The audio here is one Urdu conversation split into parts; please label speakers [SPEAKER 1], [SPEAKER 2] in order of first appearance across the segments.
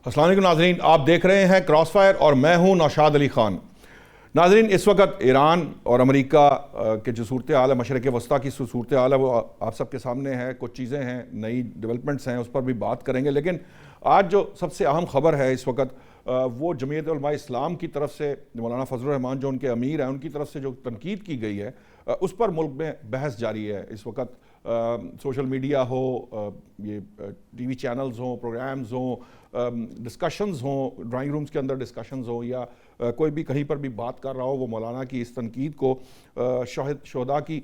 [SPEAKER 1] السلام علیکم ناظرین، آپ دیکھ رہے ہیں کراس فائر اور میں ہوں نوشاد علی خان۔ ناظرین، اس وقت ایران اور امریکہ کے جو صورتحال ہے، مشرق وسطیٰ کی صورتحال ہے، وہ آپ سب کے سامنے ہے۔ کچھ چیزیں ہیں، نئی ڈیولپمنٹس ہیں، اس پر بھی بات کریں گے۔ لیکن آج جو سب سے اہم خبر ہے اس وقت، وہ جمعیت علماء اسلام کی طرف سے مولانا فضل الرحمان جو ان کے امیر ہیں، ان کی طرف سے جو تنقید کی گئی ہے، اس پر ملک میں بحث جاری ہے اس وقت۔ سوشل میڈیا ہو، یہ ٹی وی چینلز ہوں، پروگرامز ہوں، ڈسکشنز ہوں، ڈرائنگ رومز کے اندر ڈسکشنز ہوں، یا کوئی بھی کہیں پر بھی بات کر رہا ہو، وہ مولانا کی اس تنقید کو شہداء کی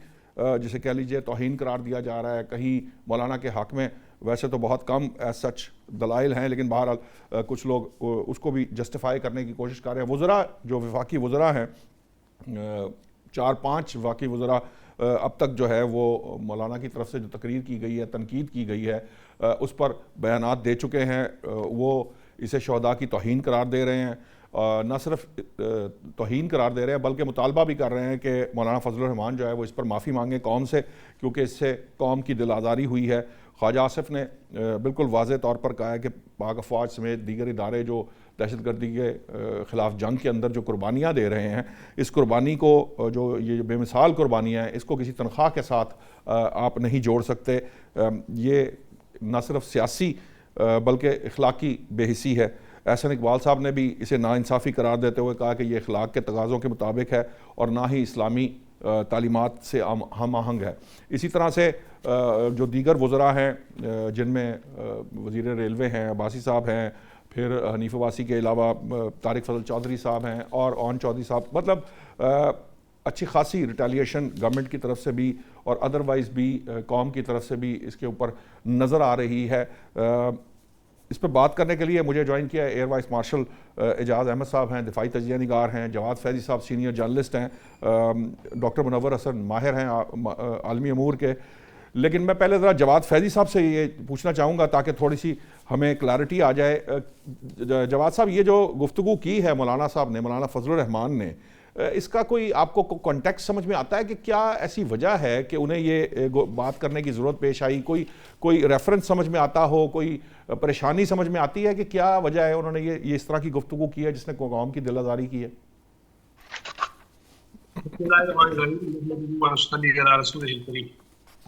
[SPEAKER 1] جسے کہہ لیجئے توہین قرار دیا جا رہا ہے۔ کہیں مولانا کے حق میں ویسے تو بہت کم ایز سچ دلائل ہیں، لیکن بہرحال کچھ لوگ اس کو بھی جسٹیفائی کرنے کی کوشش کر رہے ہیں۔ وزراء جو وفاقی وزراء ہیں، 4-5 وفاقی وزراء اب تک جو ہے وہ مولانا کی طرف سے جو تقریر کی گئی ہے، تنقید کی گئی ہے، اس پر بیانات دے چکے ہیں۔ وہ اسے شہداء کی توہین قرار دے رہے ہیں، نہ صرف توہین قرار دے رہے ہیں بلکہ مطالبہ بھی کر رہے ہیں کہ مولانا فضل الرحمان جو ہے وہ اس پر معافی مانگیں قوم سے، کیونکہ اس سے قوم کی دل آزاری ہوئی ہے۔ خواجہ آصف نے بالکل واضح طور پر کہا ہے کہ پاک افواج سمیت دیگر ادارے جو دہشت گردی کے خلاف جنگ کے اندر جو قربانیاں دے رہے ہیں، اس قربانی کو جو یہ بے مثال قربانیاں ہیں، اس کو کسی تنخواہ کے ساتھ آپ نہیں جوڑ سکتے۔ یہ نہ صرف سیاسی بلکہ اخلاقی بے حسی ہے۔ احسن اقبال صاحب نے بھی اسے ناانصافی قرار دیتے ہوئے کہا کہ یہ اخلاق کے تقاضوں کے مطابق ہے اور نہ ہی اسلامی تعلیمات سے ہم آہنگ ہے۔ اسی طرح سے جو دیگر وزراء ہیں، جن میں وزیر ریلوے ہیں عباسی صاحب ہیں، پھر حنیف عباسی کے علاوہ طارق فضل چودھری صاحب ہیں اور اون چودھری صاحب، مطلب اچھی خاصی ریٹیلیشن گورنمنٹ کی طرف سے بھی اور ادروائز بھی قوم کی طرف سے بھی اس کے اوپر نظر آ رہی ہے۔ اس پہ بات کرنے کے لیے مجھے جوائن کیا ہے ایئر وائس مارشل اعجاز احمد صاحب ہیں، دفاعی تجزیہ نگار ہیں، جواد فیضی صاحب سینئر جرنلسٹ ہیں، ڈاکٹر منور حسن ماہر ہیں عالمی امور کے۔ لیکن میں پہلے ذرا جواد فیضی صاحب سے یہ پوچھنا چاہوں گا تاکہ تھوڑی سی ہمیں کلیئرٹی آ جائے۔ جواد صاحب، یہ جو گفتگو کی ہے مولانا صاحب نے، مولانا فضل الرحمان نے، اس کا کوئی آپ کو کانٹیکسٹ سمجھ میں آتا ہے کہ کیا ایسی وجہ ہے کہ انہیں یہ بات کرنے کی ضرورت پیش آئی؟ کوئی ریفرنس سمجھ میں آتا ہو، کوئی پریشانی سمجھ میں آتی ہے کہ کیا وجہ ہے انہوں نے یہ اس طرح کی گفتگو کی ہے جس نے قوم کی دل آزاری کی ہے؟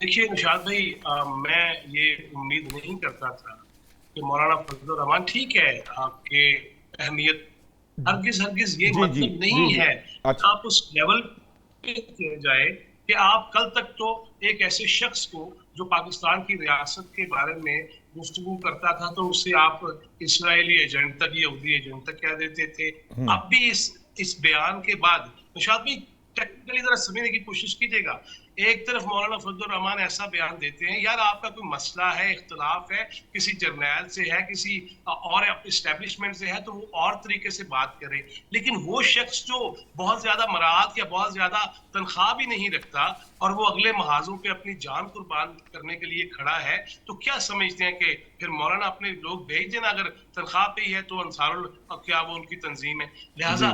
[SPEAKER 2] دیکھیے نشاد بھائی، میں یہ امید نہیں کرتا تھا کہ مولانا فضل الرحمان، ٹھیک ہے آپ کے اہمیت، ہرگز یہ مطلب نہیں ہے آپ اس لیول پہ جائے کہ آپ کل تک تو ایک ایسے شخص کو جو پاکستان کی ریاست کے بارے میں گفتگو کرتا تھا تو اسے آپ اسرائیلی ایجنٹ تک، یہودی ایجنٹ تک کہہ دیتے تھے۔ اب بھی اس بیان کے بعد نشاد بھائی ٹیکنیکلی ذرا سمجھنے کی کوشش کیجیے گا۔ ایک طرف مولانا فضل الرحمان ایسا بیان دیتے ہیں، یار آپ کا کوئی مسئلہ ہے، اختلاف ہے، کسی جرنیل سے ہے، کسی اور اسٹیبلشمنٹ سے ہے، تو وہ اور طریقے سے بات کریں۔ لیکن وہ شخص جو بہت زیادہ مراعات یا بہت زیادہ تنخواہ بھی نہیں رکھتا اور وہ اگلے محاذوں پہ اپنی جان قربان کرنے کے لیے کھڑا ہے، تو کیا سمجھتے ہیں کہ پھر مولانا اپنے لوگ بھیج دینا؟ اگر تنخواہ پہ ہی ہے تو انصار کیا وہ ان کی تنظیم ہے؟ لہٰذا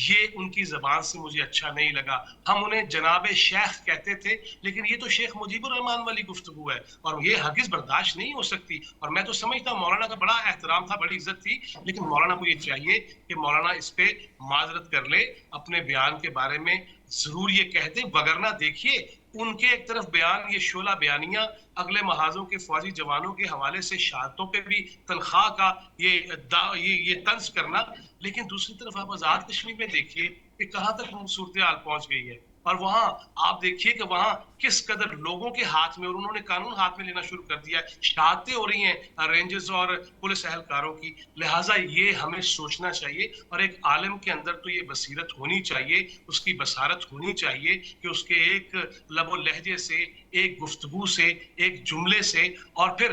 [SPEAKER 2] یہ ان کی زبان سے مجھے اچھا نہیں لگا۔ ہم انہیں جناب شیخ کہتے تھے، لیکن یہ تو شیخ مجیب الرحمان والی گفتگو ہے اور یہ ہرگز برداشت نہیں ہو سکتی۔ اور میں تو سمجھتا ہوں مولانا کا بڑا احترام تھا، بڑی عزت تھی، لیکن مولانا کو یہ چاہیے کہ مولانا اس پہ معذرت کر لے، اپنے بیان کے بارے میں ضرور یہ کہہ دیں، وگرنہ دیکھیے ان کے ایک طرف بیان، یہ شعلہ بیانیاں اگلے محاذوں کے فوجی جوانوں کے حوالے سے شہادتوں پہ بھی تنخواہ کا یہ طنز کرنا، لیکن دوسری طرف آپ آزاد کشمیر میں دیکھیے کہ کہاں تک صورتحال پہنچ گئی ہے، اور وہاں آپ دیکھیے کہ وہاں کس قدر لوگوں کے ہاتھ میں، اور انہوں نے قانون ہاتھ میں لینا شروع کر دیا ہے، شہادتیں ہو رہی ہیں رینجرز اور پولیس اہلکاروں کی۔ لہٰذا یہ ہمیں سوچنا چاہیے، اور ایک عالم کے اندر تو یہ بصیرت ہونی چاہیے، اس کی بصارت ہونی چاہیے کہ اس کے ایک لب و لہجے سے، ایک گفتگو سے، ایک جملے سے، اور پھر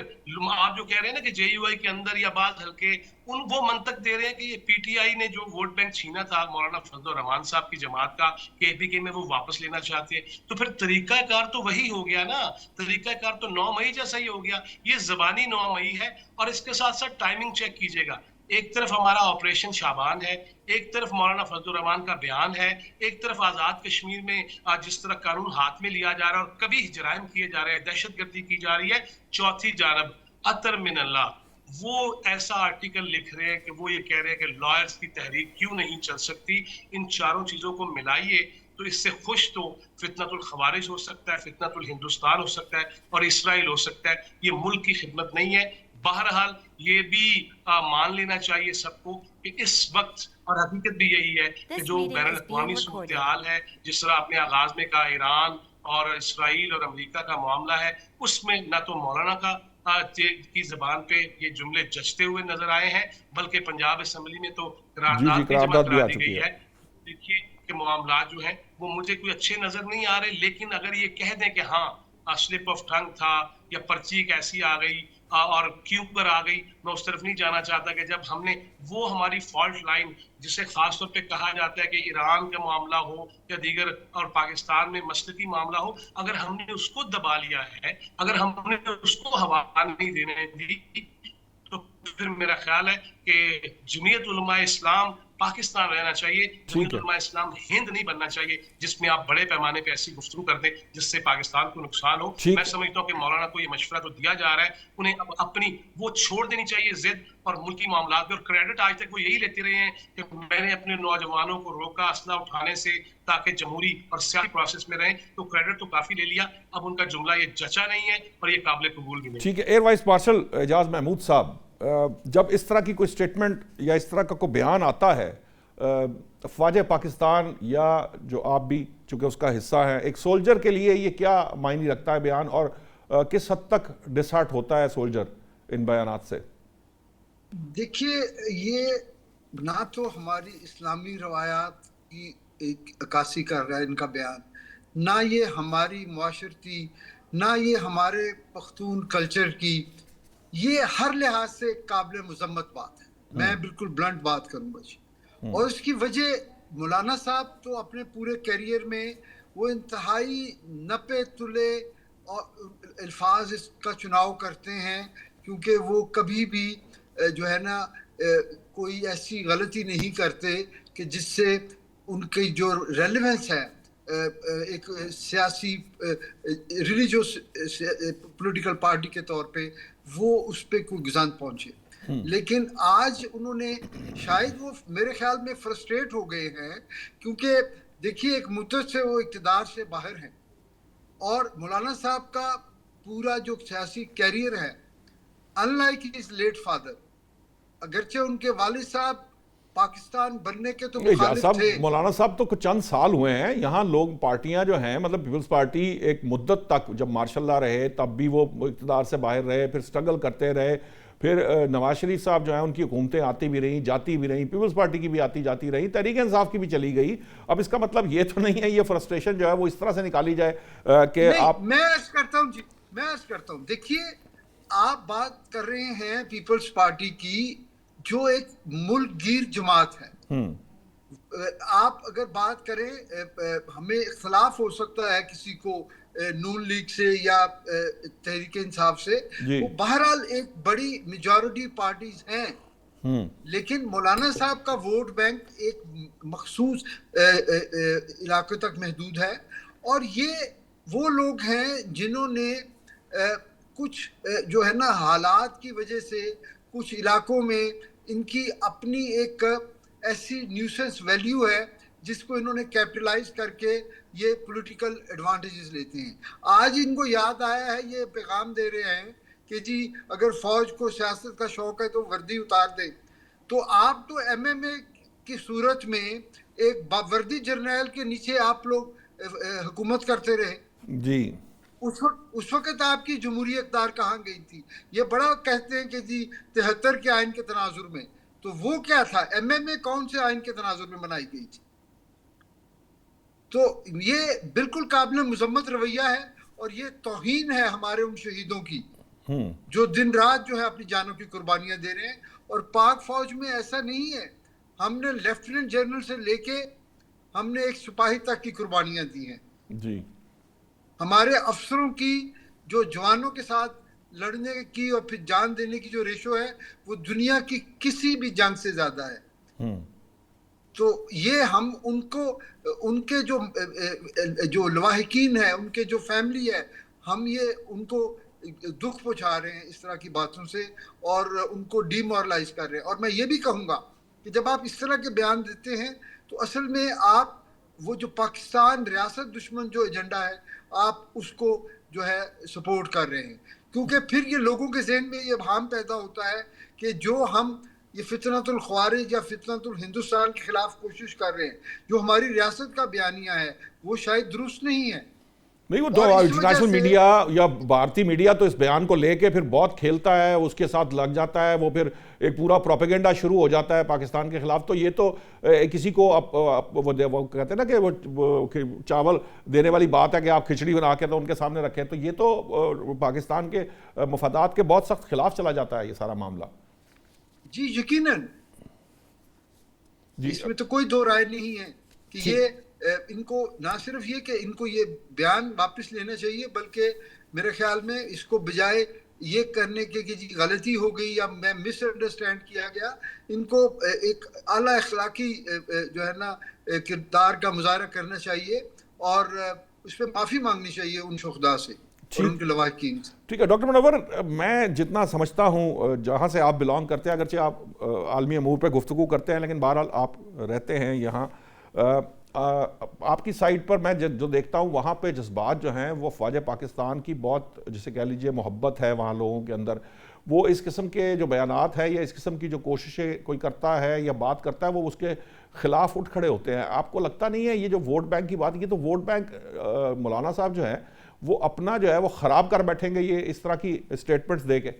[SPEAKER 2] آپ جو کہہ رہے ہیں نا کہ جے یو آئی کے اندر یا بعض حلقے وہ منطق دے رہے ہیں کہ یہ پی ٹی آئی نے جو ووٹ بینک چھینا تھا مولانا فضل الرحمان صاحب کی جماعت کا، کہ اے پی کے میں وہ واپس لینا چاہتے ہیں، تو پھر طریقہ کار تو وہی ہو گیا نا، طریقہ کار تو 9 مئی جیسا ہی ہو گیا۔ یہ زبانی 9 مئی ہے، اور اس کے ساتھ ساتھ ٹائمنگ چیک کیجئے گا۔ ایک طرف ہمارا آپریشن شعبان ہے، ایک طرف مولانا فضل الرحمان کا بیان ہے، ایک طرف آزاد کشمیر میں جس طرح قانون ہاتھ میں لیا جا رہا ہے اور کبھی جرائم کیے جا رہے ہیں، دہشت گردی کی جا رہی ہے، چوتھی جانب عطر من اللہ وہ ایسا آرٹیکل لکھ رہے ہیں کہ وہ یہ کہہ رہے ہیں کہ لائرز کی تحریک کیوں نہیں چل سکتی. ان چاروں چیزوں کو ملائیے تو اس سے خوش تو فتنۃ الخوارج ہو سکتا ہے, فتنۃ الہندوستان ہو سکتا ہے, اور اسرائیل ہو سکتا ہے. یہ ملک کی خدمت نہیں ہے. بہرحال یہ بھی مان لینا چاہیے سب کو کہ اس وقت, اور حقیقت بھی یہی ہے کہ جو بین الاقوامی صورتحال ہے, جس طرح آپ نے آغاز میں کہا ایران اور اسرائیل اور امریکہ کا معاملہ ہے, اس میں نہ تو مولانا کا کی زبان پہ یہ جملے جچتے ہوئے نظر آئے ہیں, بلکہ پنجاب اسمبلی میں تو قرارداد بھی جمع کرا دی گئی ہے. دیکھیے کہ معاملات جو ہیں وہ مجھے کوئی اچھے نظر نہیں آ رہے, لیکن اگر یہ کہہ دیں کہ ہاں سلپ آف ٹنگ تھا یا پرچی ایک ایسی آ گئی اور کیوں پر آ گئی, میں اس طرف نہیں جانا چاہتا کہ جب ہم نے وہ ہماری فالٹ لائن جسے خاص طور پہ کہا جاتا ہے کہ ایران کا معاملہ ہو یا دیگر اور پاکستان میں مسلکی معاملہ ہو, اگر ہم نے اس کو دبا لیا ہے, اگر ہم نے اس کو ہوا نہیں دینے دی, تو پھر میرا خیال ہے کہ جمعیت علماء اسلام پاکستان رہنا چاہیے, جمعیت علماء اسلام ہند نہیں بننا چاہیے جس میں آپ بڑے پیمانے پہ ایسی گفتگو کر دیں جس سے پاکستان کو نقصان ہو. میں سمجھتا ہوں کہ مولانا کو یہ مشورہ تو دیا جا رہا ہے, انہیں اپنی وہ چھوڑ دینی چاہیے ضد اور ملکی معاملات میں, اور کریڈٹ آج تک وہ یہی لیتے رہے ہیں کہ میں نے اپنے نوجوانوں کو روکا اسلحہ اٹھانے سے تاکہ جمہوری اور سیاسی پروسیس میں رہیں, تو کریڈٹ تو کافی لے لیا. اب ان کا جملہ یہ جچا نہیں ہے اور یہ قابل قبول بھی نہیں.
[SPEAKER 1] ٹھیک ہے. ایئر وائس مارشل اعجاز محمود صاحب, جب اس طرح کی کوئی سٹیٹمنٹ یا اس طرح کا کوئی بیان آتا ہے فوج پاکستان, یا جو آپ بھی چونکہ اس کا حصہ ہیں, ایک سولجر کے لیے یہ کیا معنی رکھتا ہے بیان, اور کس حد تک ڈسہارٹ ہوتا ہے سولجر ان بیانات سے؟
[SPEAKER 3] دیکھیے, یہ نہ تو ہماری اسلامی روایات کی ایک عکاسی کر رہا ہے ان کا بیان, نہ یہ ہماری معاشرتی, نہ یہ ہمارے پختون کلچر کی, یہ ہر لحاظ سے قابل مذمت بات ہے. میں بالکل بلنٹ بات کروں گا جی. اور اس کی وجہ, مولانا صاحب تو اپنے پورے کیریئر میں وہ انتہائی نپے تلے اور الفاظ اس کا چناؤ کرتے ہیں, کیونکہ وہ کبھی بھی جو ہے نا کوئی ایسی غلطی نہیں کرتے کہ جس سے ان کی جو ریلیونس ہے ایک سیاسی ریلیجیوس پولیٹیکل پارٹی کے طور پہ, وہ اس پہ کوئی گزند پہنچے. لیکن آج انہوں نے شاید وہ میرے خیال میں فرسٹریٹ ہو گئے ہیں, کیونکہ دیکھیے ایک مدت سے وہ اقتدار سے باہر ہیں, اور مولانا صاحب کا پورا جو سیاسی کیریئر ہے, unlike his late father, اگرچہ ان کے والد صاحب پاکستان بننے کے تو مخالف تھے,
[SPEAKER 1] مولانا صاحب تو کچھ چند سال ہوئے ہیں یہاں, لوگ پارٹیاں جو ہیں مطلب پیپلز پارٹی ایک مدت تک جب مارشاء اللہ رہے تب بھی وہ اقتدار سے باہر رہے, پھر سٹرگل کرتے رہے, پھر نواز شریف صاحب جو ہیں ان کی حکومتیں آتی بھی رہیں جاتی بھی رہیں, پیپلز پارٹی کی بھی آتی جاتی رہی, تحریک انصاف کی بھی چلی گئی. اب اس کا مطلب یہ تو نہیں ہے یہ فرسٹریشن جو ہے وہ اس طرح سے نکالی جائے کہ آپ,
[SPEAKER 3] میں عرض کرتا ہوں جی, میں عرض کرتا ہوں. دیکھیے آپ بات کر رہے ہیں پیپلز پارٹی کی جو ایک ملک گیر جماعت ہے. آپ اگر بات کریں, ہمیں اختلاف ہو سکتا ہے کسی کو نون لیگ سے یا تحریک انصاف سے, وہ بہرحال ایک بڑی میجورٹی پارٹیز ہیں, لیکن مولانا صاحب کا ووٹ بینک ایک مخصوص علاقے تک محدود ہے, اور یہ وہ لوگ ہیں جنہوں نے کچھ جو ہے نا حالات کی وجہ سے کچھ علاقوں میں ان کی اپنی ایک ایسی نیوسنس ویلیو ہے جس کو انہوں نے کیپٹلائز کر کے یہ پولیٹیکل ایڈوانٹیجز لیتے ہیں. آج ان کو یاد آیا ہے, یہ پیغام دے رہے ہیں کہ جی اگر فوج کو سیاست کا شوق ہے تو وردی اتار دیں. تو آپ تو ایم ایم اے کی صورت میں ایک باوردی جرنیل کے نیچے آپ لوگ حکومت کرتے رہے
[SPEAKER 1] جی.
[SPEAKER 3] اس وقت آپ کی جمہوری اقدار کہاں گئی تھی؟ یہ بڑا کہتے ہیں کہ جی 73 کے آئین کے تناظر میں, تو وہ کیا تھا؟ ایم ایم اے کون سے آئین کے تناظر میں بنائی گئی تھی؟ تو یہ بالکل قابل مذمت رویہ ہے, اور یہ توہین ہے ہمارے ان شہیدوں کی جو دن رات جو ہے اپنی جانوں کی قربانیاں دے رہے ہیں. اور پاک فوج میں ایسا نہیں ہے, ہم نے لیفٹیننٹ جنرل سے لے کے ہم نے ایک سپاہی تک کی قربانیاں دی ہیں.
[SPEAKER 1] جی.
[SPEAKER 3] ہمارے افسروں کی جو جوانوں کے ساتھ لڑنے کی اور پھر جان دینے کی جو ریشو ہے وہ دنیا کی کسی بھی جنگ سے زیادہ ہے. تو یہ ہم ان کو, ان کے جو لواحقین ہیں, ان کے جو فیملی ہے, ہم یہ ان کو دکھ پہنچا رہے ہیں اس طرح کی باتوں سے اور ان کو ڈی مورلائز کر رہے ہیں. اور میں یہ بھی کہوں گا کہ جب آپ اس طرح کے بیان دیتے ہیں تو اصل میں آپ وہ جو پاکستان ریاست دشمن جو ایجنڈا ہے آپ اس کو جو ہے سپورٹ کر رہے ہیں, کیونکہ پھر یہ لوگوں کے ذہن میں یہ ابہام پیدا ہوتا ہے کہ جو ہم یہ فتنۃ الخوارج یا فتنۃ الہندوستان کے خلاف کوشش کر رہے ہیں, جو ہماری ریاست کا بیانیہ ہے وہ شاید درست نہیں ہے.
[SPEAKER 1] نہیں, وہ جو انٹرنیشنل میڈیا یا بھارتی میڈیا تو اس بیان کو لے کے پھر بہت کھیلتا ہے, اس کے ساتھ لگ جاتا ہے, وہ پھر ایک پورا پروپیگنڈا شروع ہو جاتا ہے پاکستان کے خلاف. تو یہ تو کسی کو وہ کہتے ہیں نا کہ وہ چاول دینے والی بات ہے کہ آپ کھچڑی بنا کے تو ان کے سامنے رکھیں, تو یہ تو پاکستان کے مفادات کے بہت سخت خلاف چلا جاتا ہے یہ سارا معاملہ.
[SPEAKER 3] جی یقیناً, اس میں تو کوئی دو رائے نہیں ہے کہ یہ ان کو نہ صرف یہ کہ ان کو یہ بیان واپس لینا چاہیے, بلکہ میرے خیال میں اس کو بجائے یہ کرنے کے کہ جی غلطی ہو گئی یا میں مس انڈرسٹینڈ کیا گیا, ان کو ایک اعلیٰ اخلاقی جو ہے نا کردار کا مظاہرہ کرنا چاہیے اور اس پہ معافی مانگنی چاہیے ان شہداء سے اور ان کے لواحقین سے.
[SPEAKER 1] ٹھیک ہے ڈاکٹر منور, میں جتنا سمجھتا ہوں جہاں سے آپ بلانگ کرتے ہیں, اگرچہ آپ عالمی امور پہ گفتگو کرتے ہیں لیکن بہرحال آپ رہتے ہیں یہاں, آپ کی سائٹ پر میں جو دیکھتا ہوں وہاں پہ جذبات جو ہیں وہ فوج پاکستان کی بہت, جسے کہہ لیجئے محبت ہے وہاں لوگوں کے اندر. وہ اس قسم کے جو بیانات ہے یا اس قسم کی جو کوششیں کوئی کرتا ہے یا بات کرتا ہے وہ اس کے خلاف اٹھ کھڑے ہوتے ہیں. آپ کو لگتا نہیں ہے یہ جو ووٹ بینک کی بات کی, تو ووٹ بینک مولانا صاحب جو ہے وہ اپنا جو ہے وہ خراب کر بیٹھیں گے یہ اس طرح کی اسٹیٹمنٹس دے کے؟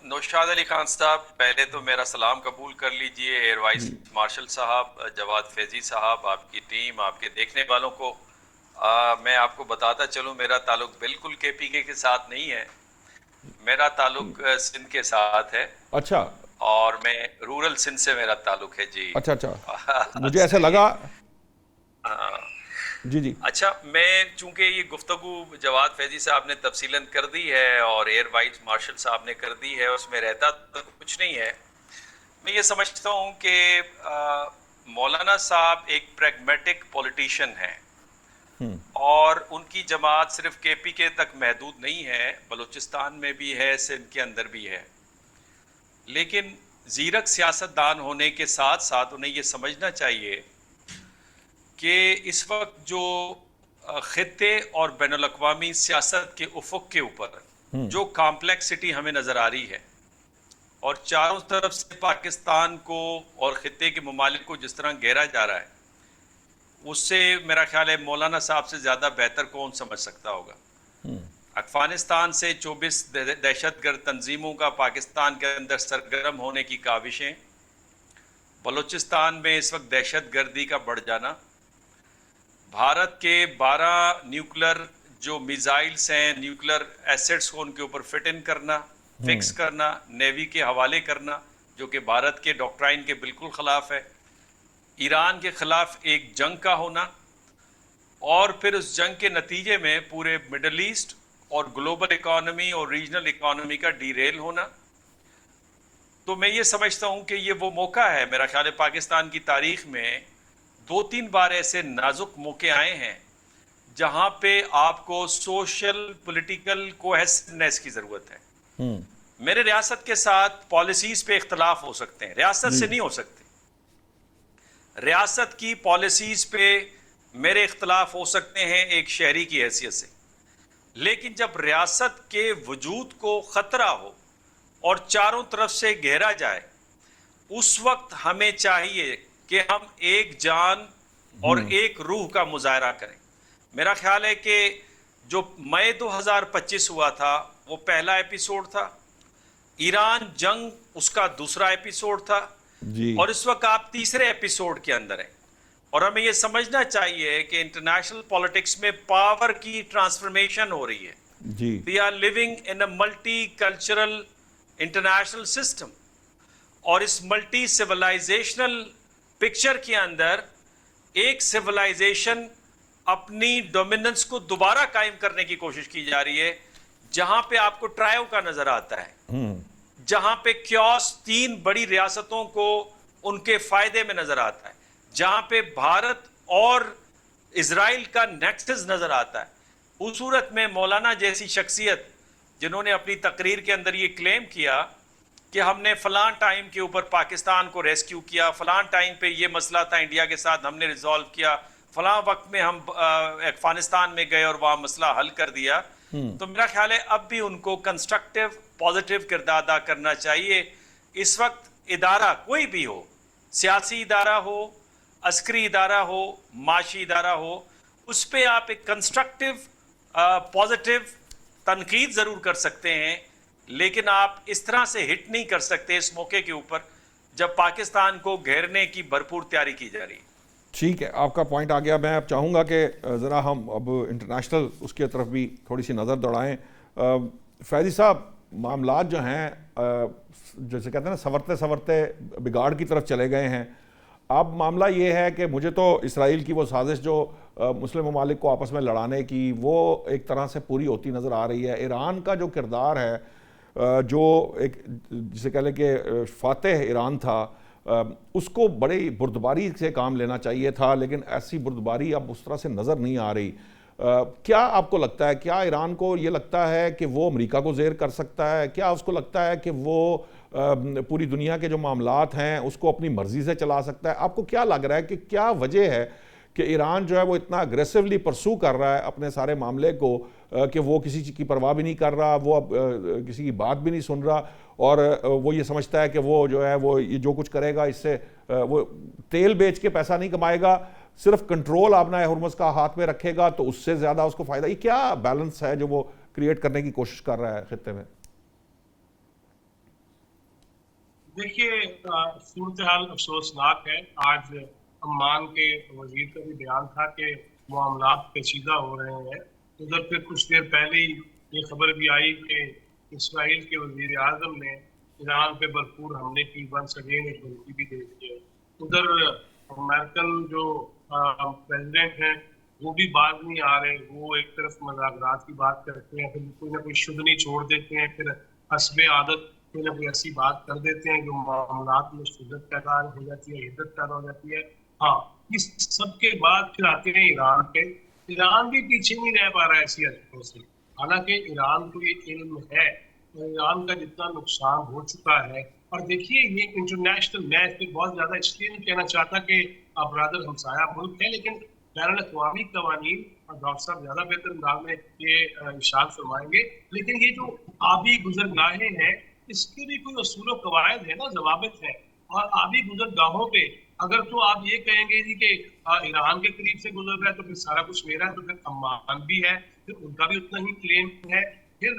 [SPEAKER 4] نوشاد علی خان صاحب, پہلے تو میرا سلام قبول کر لیجئے. ایئر وائس مارشل صاحب, جواد فیضی صاحب, آپ کی ٹیم, آپ کے دیکھنے والوں کو میں آپ کو بتاتا چلوں میرا تعلق بالکل کے پی کے ساتھ نہیں ہے, میرا تعلق سندھ کے ساتھ ہے.
[SPEAKER 1] اچھا,
[SPEAKER 4] اور میں رورل سندھ سے میرا تعلق ہے. جی
[SPEAKER 1] اچھا اچھا, مجھے ایسا لگا. جی جی
[SPEAKER 4] اچھا, میں چونکہ یہ گفتگو جواد فیضی صاحب نے تفصیلاً کر دی ہے اور ایئر وائس مارشل صاحب نے کر دی ہے, اس میں رہتا تو کچھ نہیں ہے. میں یہ سمجھتا ہوں کہ مولانا صاحب ایک پریگمیٹک پولیٹیشین ہیں اور ان کی جماعت صرف کے پی کے تک محدود نہیں ہے, بلوچستان میں بھی ہے, سندھ کے اندر بھی ہے. لیکن زیرک سیاست دان ہونے کے ساتھ ساتھ انہیں یہ سمجھنا چاہیے کہ اس وقت جو خطے اور بین الاقوامی سیاست کے افق کے اوپر جو کمپلیکسٹی ہمیں نظر آ رہی ہے اور چاروں طرف سے پاکستان کو اور خطے کے ممالک کو جس طرح گھیرا جا رہا ہے, اس سے میرا خیال ہے مولانا صاحب سے زیادہ بہتر کون سمجھ سکتا ہوگا. افغانستان سے 24 دہشت گرد تنظیموں کا پاکستان کے اندر سرگرم ہونے کی کاوشیں, بلوچستان میں اس وقت دہشت گردی کا بڑھ جانا, بھارت کے 12 نیوکلر جو میزائلز ہیں, نیوکلر ایسٹس کو ان کے اوپر فٹ ان کرنا, فکس کرنا, نیوی کے حوالے کرنا, جو کہ بھارت کے ڈاکٹرائن کے بالکل خلاف ہے, ایران کے خلاف ایک جنگ کا ہونا, اور پھر اس جنگ کے نتیجے میں پورے مڈل ایسٹ اور گلوبل اکانومی اور ریجنل اکانومی کا ڈی ریل ہونا. تو میں یہ سمجھتا ہوں کہ یہ وہ موقع ہے, میرا خیال ہے پاکستان کی تاریخ میں 2-3 بار ایسے نازک موقع آئے ہیں جہاں پہ آپ کو سوشل پولیٹیکل کوہیسنس کی ضرورت ہے. میرے ریاست کے ساتھ پالیسیز پہ اختلاف ہو سکتے ہیں, ریاست سے نہیں ہو سکتے. ریاست کی پالیسیز پہ میرے اختلاف ہو سکتے ہیں ایک شہری کی حیثیت سے, لیکن جب ریاست کے وجود کو خطرہ ہو اور چاروں طرف سے گھیرا جائے, اس وقت ہمیں چاہیے کہ ہم ایک جان اور ایک روح کا مظاہرہ کریں. میرا خیال ہے کہ جو مئی 2025 ہوا تھا وہ پہلا ایپیسوڈ تھا, ایران جنگ اس کا دوسرا ایپیسوڈ تھا, اور اس وقت آپ تیسرے ایپیسوڈ کے اندر ہیں. اور ہمیں یہ سمجھنا چاہیے کہ انٹرنیشنل پالیٹکس میں پاور کی ٹرانسفارمیشن ہو رہی ہے. We are living in a multi-cultural international system, اور اس ملٹی سیولائزیشنل پکچر کے اندر ایک سیولائزیشن اپنی ڈومیننس کو دوبارہ قائم کرنے کی کوشش کی جا رہی ہے, جہاں پہ آپ کو ٹرائیو کا نظر آتا ہے, جہاں پہ کیوس 3 بڑی ریاستوں کو ان کے فائدے میں نظر آتا ہے, جہاں پہ بھارت اور اسرائیل کا نیکسس نظر آتا ہے. اس صورت میں مولانا جیسی شخصیت جنہوں نے اپنی تقریر کے اندر یہ کلیم کیا کہ ہم نے فلاں ٹائم کے اوپر پاکستان کو ریسکیو کیا، فلاں ٹائم پہ یہ مسئلہ تھا انڈیا کے ساتھ ہم نے ریزالو کیا، فلاں وقت میں ہم افغانستان میں گئے اور وہاں مسئلہ حل کر دیا، تو میرا خیال ہے اب بھی ان کو کنسٹرکٹیو پازیٹیو کردار ادا کرنا چاہیے. اس وقت ادارہ کوئی بھی ہو، سیاسی ادارہ ہو، عسکری ادارہ ہو، معاشی ادارہ ہو، اس پہ آپ ایک کنسٹرکٹیو پازیٹیو تنقید ضرور کر سکتے ہیں، لیکن آپ اس طرح سے ہٹ نہیں کر سکتے اس موقع کے اوپر جب پاکستان کو گھیرنے کی بھرپور تیاری کی جا رہی ہے.
[SPEAKER 1] ٹھیک ہے، آپ کا پوائنٹ آ گیا. میں اب چاہوں گا کہ ذرا ہم اب انٹرنیشنل اس کی طرف بھی تھوڑی سی نظر دوڑائیں. فیضی صاحب، معاملات جو ہیں جیسے کہتے ہیں نا سنورتے سنورتے بگاڑ کی طرف چلے گئے ہیں. اب معاملہ یہ ہے کہ مجھے تو اسرائیل کی وہ سازش جو مسلم ممالک کو آپس میں لڑانے کی، وہ ایک طرح سے پوری ہوتی نظر آ رہی ہے. ایران کا جو کردار ہے، جو ایک جسے کہہ لیں کہ فاتح ایران تھا، اس کو بڑی بردباری سے کام لینا چاہیے تھا، لیکن ایسی بردباری اب اس طرح سے نظر نہیں آ رہی. کیا آپ کو لگتا ہے، کیا ایران کو یہ لگتا ہے کہ وہ امریکہ کو زیر کر سکتا ہے؟ کیا اس کو لگتا ہے کہ وہ پوری دنیا کے جو معاملات ہیں اس کو اپنی مرضی سے چلا سکتا ہے؟ آپ کو کیا لگ رہا ہے کہ کیا وجہ ہے کہ ایران جو ہے وہ اتنا اگریسولی پرسو کر رہا ہے اپنے سارے معاملے کو، کہ وہ کسی چیز کی پرواہ بھی نہیں کر رہا، وہ اب کسی کی بات بھی نہیں سن رہا، اور وہ یہ سمجھتا ہے کہ وہ جو ہے وہ یہ جو کچھ کرے گا اس سے وہ تیل بیچ کے پیسہ نہیں کمائے گا، صرف کنٹرول آبنہ ہرمز کا ہاتھ میں رکھے گا تو اس سے زیادہ اس کو فائدہ. یہ کیا بیلنس ہے جو وہ کریٹ کرنے کی کوشش کر رہا ہے خطے میں؟
[SPEAKER 2] دیکھیے، صورتحال افسوسناک ہے. آج عمان کے وزیر کا بھی بیان تھا کہ معاملات پیچیدہ ہو رہے ہیں. ادھر پھر کچھ دیر پہلے ہی یہ خبر بھی آئی کہ اسرائیل کے وزیر اعظم نے ایران پہ بھرپور حملے کی ونس اگین ایک دھمکی بھی دے دی ہے. ادھر امریکن جو پریزیڈنٹ ہیں وہ بھی باز نہیں آ رہے. وہ ایک طرف مذاکرات کی بات کرتے ہیں، پھر کوئی نہ کوئی شدنی چھوڑ دیتے ہیں، پھر حسب عادت کوئی نہ کوئی ایسی بات کر دیتے ہیں جو معاملات میں شدت پیدا ہو جاتی ہے، حدت پیدا ہو جاتی ہے. ہاں، اس سب کے بعد پھر آتے ہیں ایران پہ. ایران بھی پیچھے نہیں رہ پا رہا ہے ایسی حرکتوں سے. حالانکہ ایران کو یہ علم ہے ایران کا جتنا نقصان ہو چکا ہے. اور دیکھیے، یہ انٹرنیشنل میچ پہ بہت زیادہ اس لیے نہیں کہنا چاہتا کہ برادر ہمسایہ ملک ہے، لیکن بین الاقوامی قوانین، اور ڈاکٹر صاحب زیادہ بہتر انداز میں یہ ارشاد فرمائیں گے، لیکن یہ جو آبی گزرگاہیں ہیں اس کے بھی کوئی اصول و قواعد ہے نا، ضوابط ہے. اور آبی گزرگاہوں پہ اگر تو آپ یہ کہیں گے جی کہ ایران کے قریب سے گزر رہا ہے تو پھر سارا کچھ میرا ہے، تو پھر عمان بھی ہے، پھر ان کا بھی اتنا ہی کلیم ہے. پھر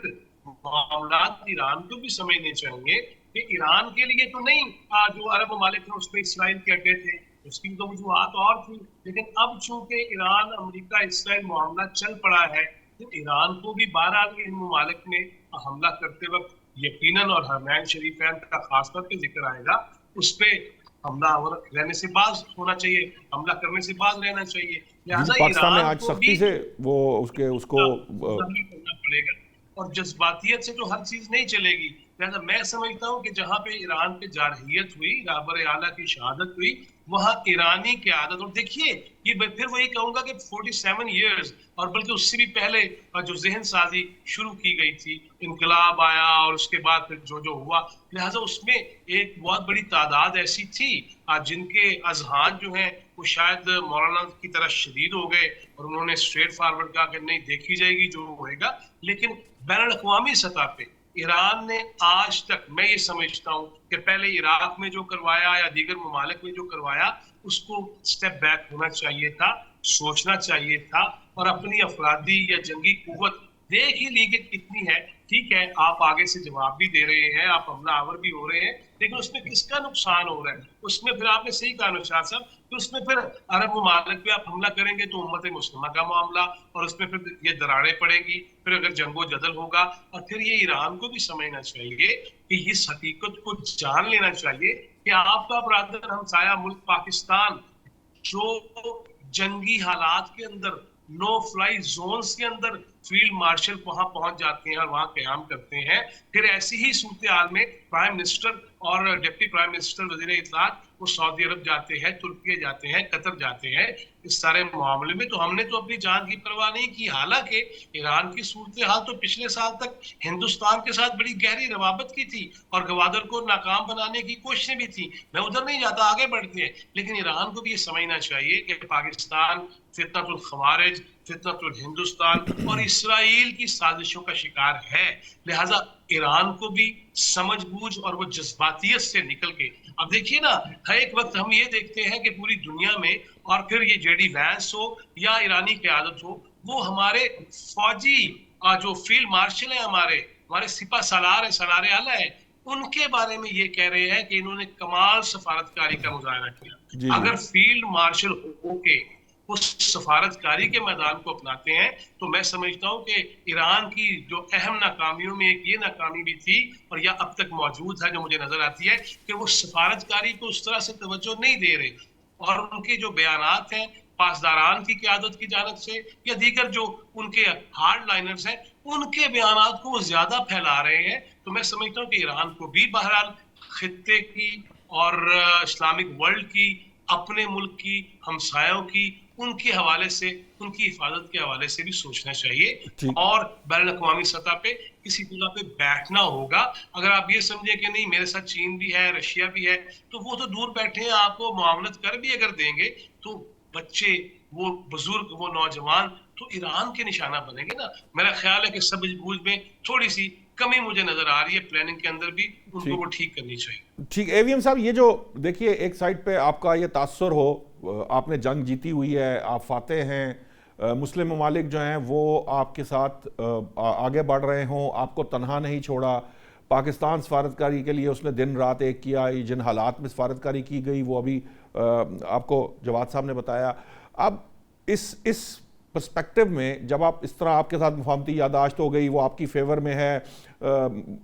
[SPEAKER 2] معاملات ایران کو بھی سمجھنے چاہیے کہ ایران کے لیے تو نہیں جو عرب ممالک ہیں اس پہ اسرائیل کے اڈے تھے، اس کی تو وجوہات اور تھی، لیکن اب چونکہ ایران امریکہ اسرائیل معاملہ چل پڑا ہے تو ایران کو بھی بہرحال ان ممالک میں حملہ کرتے وقت یقیناً، اور حرمین شریفین کا خاص طور پہ ذکر آئے گا، اس پہ حملہ رہنے سے باز ہونا چاہیے، حملہ کرنے سے باز رہنا چاہیے. لہٰذا
[SPEAKER 1] پاکستان میں
[SPEAKER 2] ایران
[SPEAKER 1] آج
[SPEAKER 2] کو
[SPEAKER 1] سختی
[SPEAKER 2] بھی
[SPEAKER 1] سے وہ اس کو
[SPEAKER 2] کرنا پڑے گا، اور جذباتیت سے تو ہر چیز نہیں چلے گی. لہٰذا میں سمجھتا ہوں کہ جہاں پہ ایران پہ جارحیت ہوئی، رہبر اعلیٰ کی شہادت ہوئی، وہاں ایرانی قیادت، اور دیکھیے یہ پھر وہی کہوں گا کہ 47 ایئرز اور بلکہ اس سے بھی پہلے جو ذہن سازی شروع کی گئی تھی، انقلاب آیا اور اس کے بعد پھر جو ہوا، لہٰذا اس میں ایک بہت بڑی تعداد ایسی تھی جن کے اذہان جو ہیں وہ شاید مولانا کی طرح شدید ہو گئے اور انہوں نے اسٹریٹ فارورڈ کہا کہ نہیں، دیکھی جائے گی جو ہوئے گا. لیکن بین الاقوامی سطح پہ ایران نے آج تک، میں یہ سمجھتا ہوں کہ پہلے عراق میں جو کروایا یا دیگر ممالک میں جو کروایا اس کو سٹیپ بیک ہونا چاہیے تھا، سوچنا چاہیے تھا، اور اپنی افرادی یا جنگی قوت دیکھ ہی لی کہ کتنی ہے. ٹھیک ہے، آپ آگے سے جواب بھی دے رہے ہیں، آپ حملہ آور بھی ہو رہے ہیں، لیکن اس میں کس کا نقصان ہو رہا ہے؟ اس میں پھر آپ نے صحیح کہا نوشاد صاحب کہ اس میں پھر عرب ممالک پہ آپ حملہ کریں گے تو امت مسلمہ کا معاملہ، اور اس میں پھر یہ دراڑیں پڑیں گی، پھر اگر جنگ و جدل ہوگا. اور پھر یہ ایران کو بھی سمجھنا چاہیے کہ اس حقیقت کو جان لینا چاہیے کہ آپ کا برادر ہمسایہ ملک پاکستان جو جنگی حالات کے اندر، نو فلائی زونز کے اندر فیلڈ مارشل وہاں پہنچ جاتے ہیں اور وہاں قیام کرتے ہیں، پھر ایسی ہی صورتحال میں پرائم منسٹر اور ڈپٹی پرائم منسٹر وزیر اطلاعات وہ سعودی عرب جاتے ہیں, ترکیہ جاتے ہیں, قطر جاتے ہیں اس سارے معاملے میں. تو ہم نے تو اپنی جان کی پرواہ نہیں کی. حالانکہ ایران کی صورتحال تو پچھلے سال تک ہندوستان کے ساتھ بڑی گہری روابط کی تھی اور گوادر کو ناکام بنانے کی کوششیں بھی تھیں. میں ادھر نہیں جاتا, آگے بڑھتے ہیں. لیکن ایران کو بھی یہ سمجھنا چاہیے کہ پاکستان فتنۃ الخوارج, فتنۃ الہندوستان اور اسرائیل کی سازشوں کا شکار ہے. لہٰذا ایران کو بھی سمجھ بوجھ اور وہ جذباتیت سے نکل کے, اب دیکھیے نا, ہر ایک وقت ہم یہ دیکھتے ہیں کہ پوری دنیا میں, اور پھر یہ جے ڈی وینس ہو یا ایرانی قیادت ہو, وہ ہمارے فوجی جو فیلڈ مارشل ہیں, ہمارے سپہ سالار ہیں, سالار اعلیٰ ہیں, ان کے بارے میں یہ کہہ رہے ہیں کہ انہوں نے کمال سفارتکاری کا مظاہرہ کیا. اگر فیلڈ مارشل ہو کے وہ سفارتکاری کے میدان کو اپناتے ہیں تو میں سمجھتا ہوں کہ ایران کی جو اہم ناکامیوں میں ایک یہ ناکامی بھی تھی اور یا اب تک موجود ہے جو مجھے نظر آتی ہے کہ وہ سفارتکاری کو اس طرح سے توجہ نہیں دے رہے, اور ان کے جو بیانات ہیں پاسداران کی قیادت کی جانب سے یا دیگر جو ان کے ہارڈ لائنرز ہیں, ان کے بیانات کو وہ زیادہ پھیلا رہے ہیں. تو میں سمجھتا ہوں کہ ایران کو بھی بہرحال خطے کی اور اسلامک ورلڈ کی, اپنے ملک کی, ہمسایوں کی, ان کے حوالے سے, ان کی حفاظت کے حوالے سے بھی سوچنا چاہیے اور بین الاقوامی سطح پہ کسی جگہ پہ بیٹھنا ہوگا. اگر آپ یہ سمجھیں کہ نہیں میرے ساتھ چین بھی ہے, رشیا بھی ہے, تو وہ تو دور بیٹھے ہیں, آپ کو معاملت کر بھی اگر دیں گے تو بچے, وہ بزرگ, وہ نوجوان تو ایران کے نشانہ بنیں گے نا. میرا خیال ہے کہ سمجھ بوجھ میں تھوڑی سی کمی مجھے نظر آ رہی ہے, پلاننگ کے اندر بھی ان کو وہ ٹھیک کرنی چاہیے.
[SPEAKER 1] ٹھیک. اے وی ایم صاحب, یہ جو دیکھیے ایک سائڈ پہ آپ کا یہ تاثر ہو, آپ نے جنگ جیتی ہوئی ہے, آپ فاتح ہیں, مسلم ممالک جو ہیں وہ آپ کے ساتھ آگے بڑھ رہے ہوں, آپ کو تنہا نہیں چھوڑا. پاکستان سفارتکاری کے لیے اس نے دن رات ایک کیا, جن حالات میں سفارتکاری کی گئی وہ ابھی آپ کو جواد صاحب نے بتایا. اب اس پرسپیکٹو میں جب آپ اس طرح, آپ کے ساتھ مفاہمتی یادداشت ہو گئی, وہ آپ کی فیور میں ہے,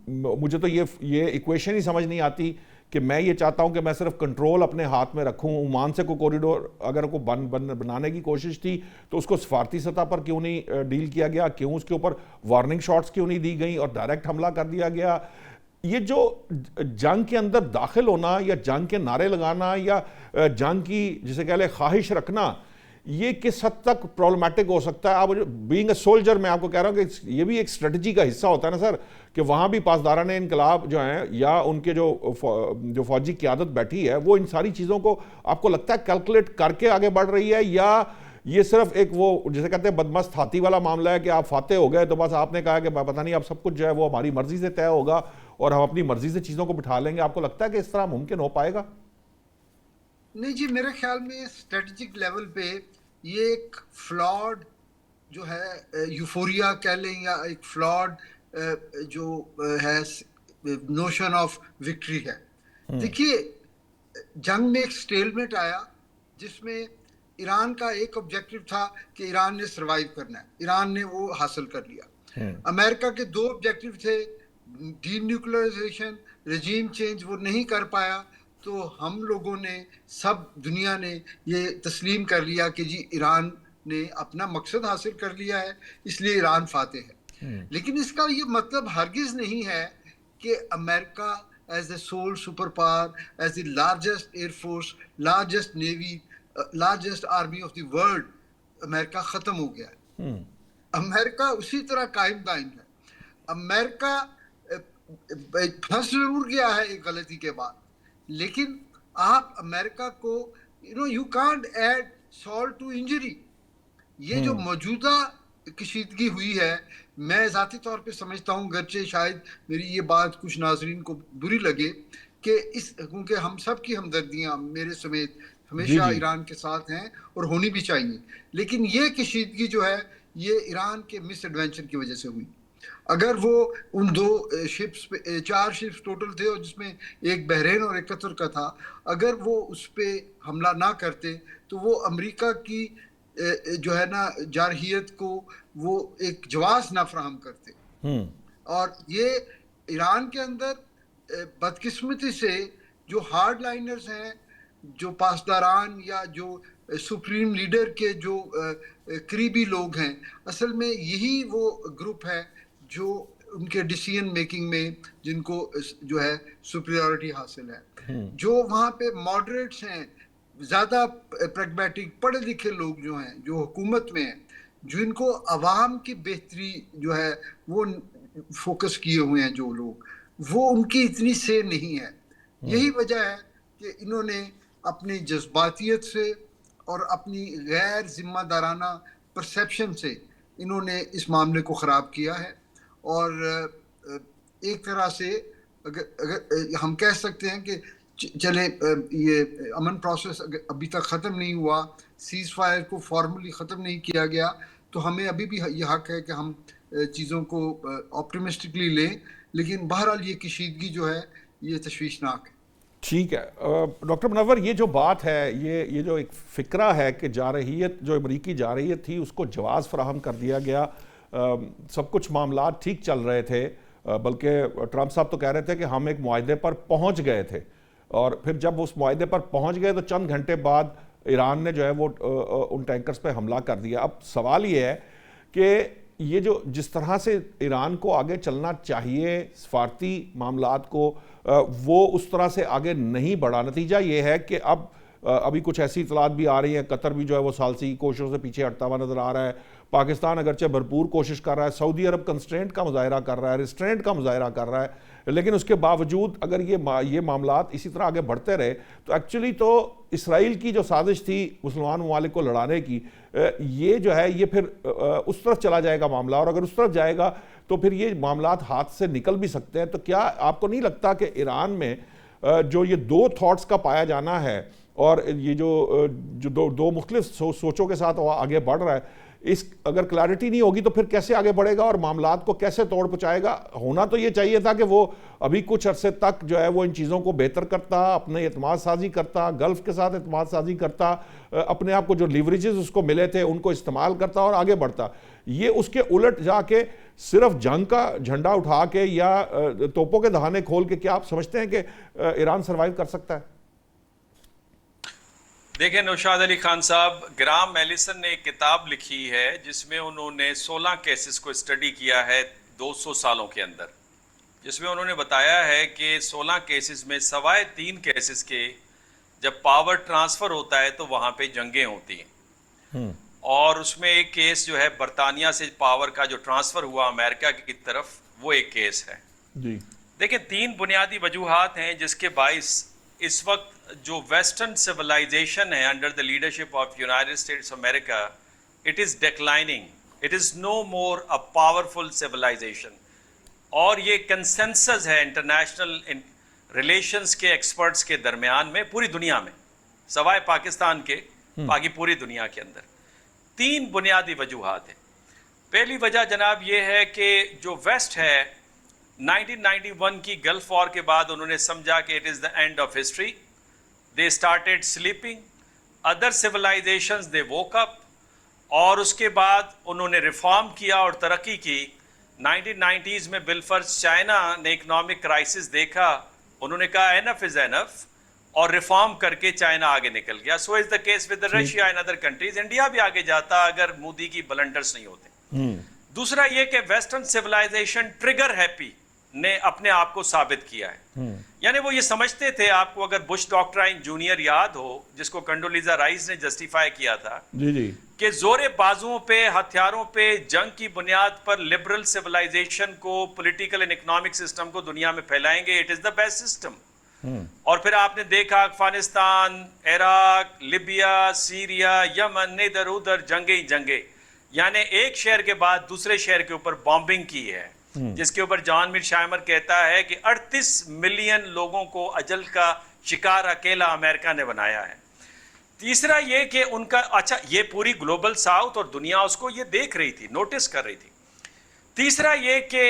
[SPEAKER 1] مجھے تو یہ ایکویشن ہی سمجھ نہیں آتی کہ میں یہ چاہتا ہوں کہ میں صرف کنٹرول اپنے ہاتھ میں رکھوں. عمان سے کوئی کوریڈور اگر بنانے کی کوشش تھی تو اس کو سفارتی سطح پر کیوں نہیں ڈیل کیا گیا, کیوں اس کے اوپر وارننگ شاٹس کیوں نہیں دی گئیں اور ڈائریکٹ حملہ کر دیا گیا. یہ جو جنگ کے اندر داخل ہونا یا جنگ کے نعرے لگانا یا جنگ کی جسے کہہ لیں خواہش رکھنا, یہ کس حد تک پرابلمٹک ہو سکتا ہے؟ آپ بینگ اے سولجر, میں آپ کو کہہ رہا ہوں کہ یہ بھی ایک اسٹریٹجی کا حصہ ہوتا ہے نا سر, کہ وہاں بھی پاسداران انقلاب جو ہیں یا ان کے جو فوجی قیادت بیٹھی ہے وہ ان ساری چیزوں کو آپ کو لگتا ہے کیلکولیٹ کر کے آگے بڑھ رہی ہے, یا یہ صرف ایک وہ جسے کہتے ہیں بدمست ہاتھی والا معاملہ ہے کہ آپ فاتح ہو گئے تو بس آپ نے کہا کہ پتہ نہیں اب سب کچھ جو ہے وہ ہماری مرضی سے طے ہوگا اور ہم اپنی مرضی سے چیزوں کو بٹھا لیں گے؟ آپ کو لگتا ہے کہ اس طرح ممکن ہو پائے گا؟
[SPEAKER 3] نہیں جی, میرے خیال میں اسٹریٹجک لیول پہ یہ ایک فلاڈ جو ہے, یوفوریا کہہ لیں یا ایک فلاڈ جو ہے نوشن آف وکٹری ہے. دیکھیے جنگ میں ایک سٹیلمیٹ آیا جس میں ایران کا ایک آبجیکٹو تھا کہ ایران نے سروائیو کرنا ہے, ایران نے وہ حاصل کر لیا. امریکہ کے دو آبجیکٹو تھے, ڈی نیوکلرائزیشن, رجیم چینج, وہ نہیں کر پایا. تو ہم لوگوں نے, سب دنیا نے یہ تسلیم کر لیا کہ جی ایران نے اپنا مقصد حاصل کر لیا ہے, اس لیے ایران فاتح ہے. لیکن اس کا یہ مطلب ہرگز نہیں ہے کہ امریکہ is a sole super power, as the largest air force, largest navy, largest army of the world, امریکہ ختم ہو گیا ہے. امریکہ اسی طرح قائم ہے. امریکہ پھنس ضرور گیا ہے ایک غلطی کے بعد, لیکن آپ امریکہ کو you can't add salt to injury. یہ جو موجودہ کشیدگی ہوئی ہے, میں ذاتی طور پہ سمجھتا ہوں, گرچہ شاید میری یہ بات کچھ ناظرین کو بری لگے, کہ کیونکہ ہم سب کی ہمدردیاں میرے سمیت ہمیشہ ایران کے ساتھ ہیں اور ہونی بھی چاہیے, لیکن یہ کشیدگی جو ہے یہ ایران کے مس ایڈوینچر کی وجہ سے ہوئی. اگر وہ ان دو شپس پہ, 4 شپس ٹوٹل تھے اور جس میں ایک بحرین اور ایک قطر کا تھا, اگر وہ اس پہ حملہ نہ کرتے تو وہ امریکہ کی جو ہے نا جارحیت کو وہ ایک جواز نہ فراہم کرتے. اور یہ ایران کے اندر بدقسمتی سے جو ہارڈ لائنرز ہیں, جو پاسداران یا جو سپریم لیڈر کے جو قریبی لوگ ہیں, اصل میں یہی وہ گروپ ہے جو ان کے ڈیسیژن میکنگ میں جن کو جو ہے سپریورٹی حاصل ہے. جو وہاں پہ ماڈریٹس ہیں, زیادہ پریگمیٹک پڑھے لکھے لوگ جو ہیں, جو حکومت میں ہیں, جن کو عوام کی بہتری جو ہے وہ فوکس کیے ہوئے ہیں جو لوگ, وہ ان کی اتنی سے نہیں ہے. یہی وجہ ہے کہ انہوں نے اپنی جذباتیت سے اور اپنی غیر ذمہ دارانہ پرسیپشن سے انہوں نے اس معاملے کو خراب کیا ہے. اور ایک طرح سے اگر ہم کہہ سکتے ہیں کہ چلے یہ امن پروسیس ابھی تک ختم نہیں ہوا, سیز فائر کو فارملی ختم نہیں کیا گیا, تو ہمیں ابھی بھی یہ حق ہے کہ ہم چیزوں کو آپٹیمسٹکلی لیں, لیکن بہرحال یہ کشیدگی جو ہے یہ تشویشناک ہے.
[SPEAKER 1] ٹھیک ہے ڈاکٹر منور, یہ جو بات ہے, یہ جو ایک فکرہ ہے کہ جارحیت, جو امریکی جارحیت تھی اس کو جواز فراہم کر دیا گیا, سب کچھ معاملات ٹھیک چل رہے تھے, بلکہ ٹرمپ صاحب تو کہہ رہے تھے کہ ہم ایک معاہدے پر پہنچ گئے تھے, اور پھر جب اس معاہدے پر پہنچ گئے تو چند گھنٹے بعد ایران نے جو ہے وہ ان ٹینکرز پہ حملہ کر دیا. اب سوال یہ ہے کہ یہ جو جس طرح سے ایران کو آگے چلنا چاہیے سفارتی معاملات کو, وہ اس طرح سے آگے نہیں بڑھا. نتیجہ یہ ہے کہ ابھی کچھ ایسی اطلاعات بھی آ رہی ہیں, قطر بھی جو ہے وہ ثالثی کوششوں سے پیچھے ہٹتا ہوا نظر آ رہا ہے, پاکستان اگرچہ بھرپور کوشش کر رہا ہے, سعودی عرب کنسٹرینٹ کا مظاہرہ کر رہا ہے, ریسٹرینٹ کا مظاہرہ کر رہا ہے, لیکن اس کے باوجود اگر یہ معاملات اسی طرح آگے بڑھتے رہے تو ایکچولی تو اسرائیل کی جو سازش تھی مسلمان ممالک کو لڑانے کی, یہ جو ہے یہ پھر اس طرف چلا جائے گا معاملہ, اور اگر اس طرف جائے گا تو پھر یہ معاملات ہاتھ سے نکل بھی سکتے ہیں. تو کیا آپ کو نہیں لگتا کہ ایران میں جو یہ دو تھاٹس کا پایا جانا ہے, اور یہ جو دو مختلف سوچوں کے ساتھ آگے بڑھ رہا ہے, اس اگر کلیئرٹی نہیں ہوگی تو پھر کیسے آگے بڑھے گا اور معاملات کو کیسے توڑ پہنچائے گا؟ ہونا تو یہ چاہیے تھا کہ وہ ابھی کچھ عرصے تک جو ہے وہ ان چیزوں کو بہتر کرتا, اپنے اعتماد سازی کرتا, گلف کے ساتھ اعتماد سازی کرتا, اپنے آپ کو جو لیوریجز اس کو ملے تھے ان کو استعمال کرتا اور آگے بڑھتا. یہ اس کے الٹ جا کے صرف جنگ کا جھنڈا اٹھا کے یا توپوں کے دہانے کھول کے, کیا آپ سمجھتے ہیں کہ ایران سروائیو کر سکتا ہے؟
[SPEAKER 4] دیکھیں نوشاد علی خان صاحب, گرام ایلیسن نے ایک کتاب لکھی ہے جس میں انہوں نے 16 کیسز کو اسٹڈی کیا ہے 200 سالوں کے اندر, جس میں انہوں نے بتایا ہے کہ 16 کیسز میں سوائے 3 کیسز کے جب پاور ٹرانسفر ہوتا ہے تو وہاں پہ جنگیں ہوتی ہیں, اور اس میں ایک کیس جو ہے برطانیہ سے پاور کا جو ٹرانسفر ہوا امریکہ کی طرف, وہ ایک کیس ہے. جی دیکھیں 3 بنیادی وجوہات ہیں جس کے باعث اس وقت جو ویسٹرن سیولائزیشن ہے under the leadership of United States امریکہ, it is declining, it is no more a powerful civilization. اور یہ کنسنسس ہے انٹرنیشنل ریلیشنز کے ایکسپرٹس کے درمیان میں پوری دنیا میں, سوائے پاکستان کے, باقی پوری دنیا کے اندر. 3 بنیادی وجوہات ہیں. پہلی وجہ جناب یہ ہے کہ جو ویسٹ ہے 1991 کی گلف وار کے بعد انہوں نے سمجھا کہ it is the end of history. They started sleeping, other civilizations they woke up, اور اس کے بعد انہوں نے ریفارم کیا اور ترقی کی. 1990s میں بالفرض چائنا نے اکنامک کرائسس دیکھا, انہوں نے کہا اینف از اینف, اور ریفارم کر کے چائنا آگے نکل گیا. So is the case with Russia and other countries. India بھی آگے جاتا اگر مودی کی بلنڈرز نہیں ہوتے. دوسرا یہ کہ ویسٹرن سیولائزیشن ٹریگر ہیپی نے اپنے آپ کو ثابت کیا ہے. یعنی وہ یہ سمجھتے تھے, آپ کو اگر بش ڈاکٹرائن جونیئر یاد ہو جس کو کنڈولیزا رائس نے جسٹیفائی کیا تھا, کہ زور بازوؤں پہ, ہتھیاروں پہ, جنگ کی بنیاد پر لبرل سیولائزیشن کو, پولیٹیکل اینڈ اکنامک سسٹم کو دنیا میں پھیلائیں گے, it is the best system. اور پھر آپ نے دیکھا افغانستان, عراق, لیبیا, سیریا, یمن, ادھر ادھر جنگیں, یعنی ایک شہر کے بعد دوسرے شہر کے اوپر بامبنگ کی ہے, جس کے اوپر جان میر شائمر کہتا ہے کہ 38 ملین لوگوں کو اجل کا شکار اکیلا امریکہ نے بنایا ہے. تیسرا یہ کہ ان کا, اچھا یہ پوری گلوبل ساؤتھ اور دنیا اس کو یہ دیکھ رہی تھی, نوٹس کر رہی تھی. تیسرا یہ کہ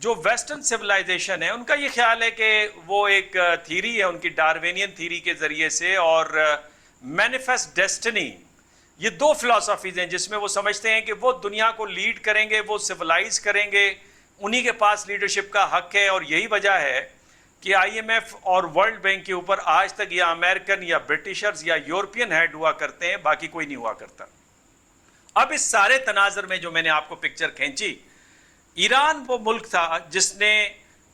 [SPEAKER 4] جو ویسٹرن سیولائزیشن ہے ان کا یہ خیال ہے کہ وہ ایک تھیری ہے ان کی, ڈاروینین تھیری کے ذریعے سے, اور مینیفیسٹ ڈیسٹنی, یہ 2 فلسفیز ہیں جس میں وہ سمجھتے ہیں کہ وہ دنیا کو لیڈ کریں گے, وہ سیولائز کریں گے, انہی کے پاس لیڈرشپ کا حق ہے. اور یہی وجہ ہے کہ آئی ایم ایف اور ورلڈ بینک کے اوپر آج تک یا امریکن یا برٹشرز یا یورپین ہیڈ ہوا کرتے ہیں, باقی کوئی نہیں ہوا کرتا. اب اس سارے تناظر میں جو میں نے آپ کو پکچر کھینچی, ایران وہ ملک تھا جس نے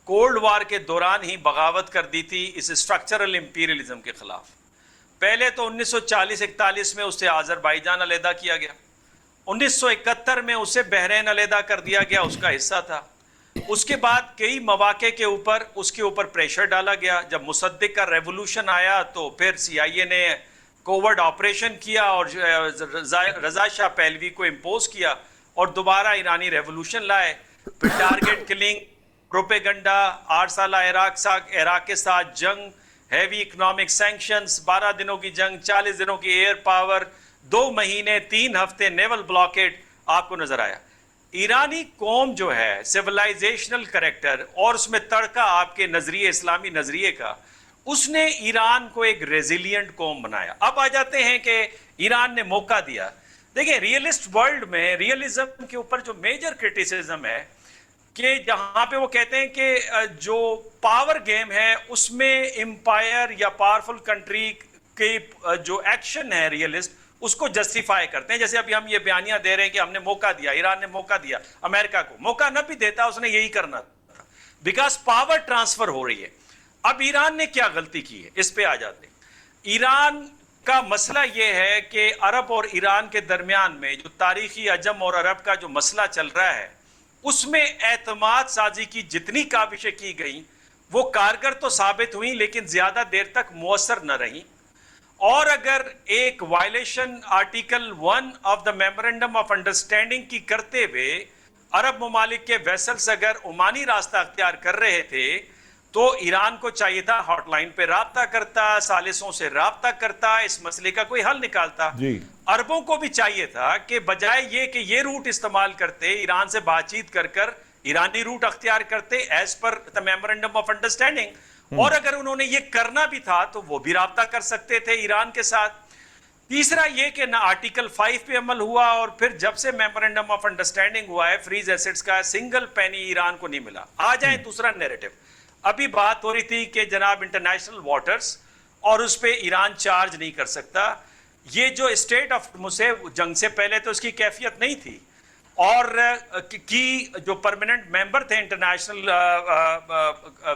[SPEAKER 4] کولڈ وار کے دوران ہی بغاوت کر دی تھی اس اسٹرکچرل امپیریلزم کے خلاف. پہلے تو 1940-41 میں اسے آذربائیجان علیحدہ کیا گیا, 1971 میں اسے بحرین علیحدہ کر دیا گیا, اس کا حصہ تھا. اس کے بعد کئی مواقع کے اوپر اس کے اوپر پریشر ڈالا گیا. جب مصدق کا ریولوشن آیا تو پھر سی آئی اے نے کوورڈ آپریشن کیا اور رضا شاہ پہلوی کو امپوز کیا اور دوبارہ ایرانی ریولوشن لائے. پھر ٹارگٹ کلنگ, پروپیگنڈا, 8 سالہ عراق کے ساتھ جنگ, ہیوی اکنامک سینکشنز, 12 دنوں کی جنگ, 40 دنوں کی ایئر پاور, 2 مہینے 3 ہفتے نیول بلاکیڈ آپ کو نظر آیا. ایرانی قوم جو ہے سیولائزیشنل کریکٹر اور اس میں تڑکا آپ کے نظریے اسلامی نظریے کا, اس نے ایران کو ایک ریزیلینٹ قوم بنایا. اب آ جاتے ہیں کہ ایران نے موقع دیا. دیکھیں ریئلسٹ ورلڈ میں ریئلزم کے اوپر جو میجر کرٹیسزم ہے کہ جہاں پہ وہ کہتے ہیں کہ جو پاور گیم ہے اس میں امپائر یا پاورفل کنٹری کے جو ایکشن ہے ریئلسٹ اس کو جسٹیفائی کرتے ہیں. جیسے ابھی ہم یہ بیانیاں دے رہے ہیں کہ ہم نے موقع دیا, ایران نے موقع دیا امریکہ کو. موقع نہ بھی دیتا اس نے یہی کرنا تھا, بیکاز پاور ٹرانسفر ہو رہی ہے. اب ایران نے کیا غلطی کی ہے اس پہ آ جاتے ہیں. ایران کا مسئلہ یہ ہے کہ عرب اور ایران کے درمیان میں جو تاریخی عجم اور عرب کا جو مسئلہ چل رہا ہے اس میں اعتماد سازی کی جتنی کاوشیں کی گئیں وہ کارگر تو ثابت ہوئیں لیکن زیادہ دیر تک مؤثر نہ رہیں. اور اگر ایک violation article 1 of the memorandum of understanding کی کرتے ہوئے عرب ممالک کے ویسلز اگر عمانی راستہ اختیار کر رہے تھے تو ایران کو چاہیے تھا ہاٹ لائن پہ رابطہ کرتا, ثالثوں سے رابطہ کرتا, اس مسئلے کا کوئی حل نکالتا. عربوں کو بھی چاہیے تھا کہ بجائے یہ کہ یہ روٹ استعمال کرتے, ایران سے بات چیت کر کر ایرانی روٹ اختیار کرتے as per the memorandum of understanding. اور اگر انہوں نے یہ کرنا بھی تھا تو وہ بھی رابطہ کر سکتے تھے ایران کے ساتھ. تیسرا یہ کہ نہ آرٹیکل 5 پہ عمل ہوا اور پھر جب سے میمورنڈم آف انڈرسٹینڈنگ ہوا ہے فریز ایسٹس کا سنگل پینی ایران کو نہیں ملا. آ جائیں دوسرا نیریٹو. ابھی بات ہو رہی تھی کہ جناب انٹرنیشنل واٹرز اور اس پہ ایران چارج نہیں کر سکتا. یہ جو اسٹیٹ آف مسے جنگ سے پہلے تو اس کی کیفیت نہیں تھی اور کی جو پرماننٹ ممبر تھے انٹرنیشنل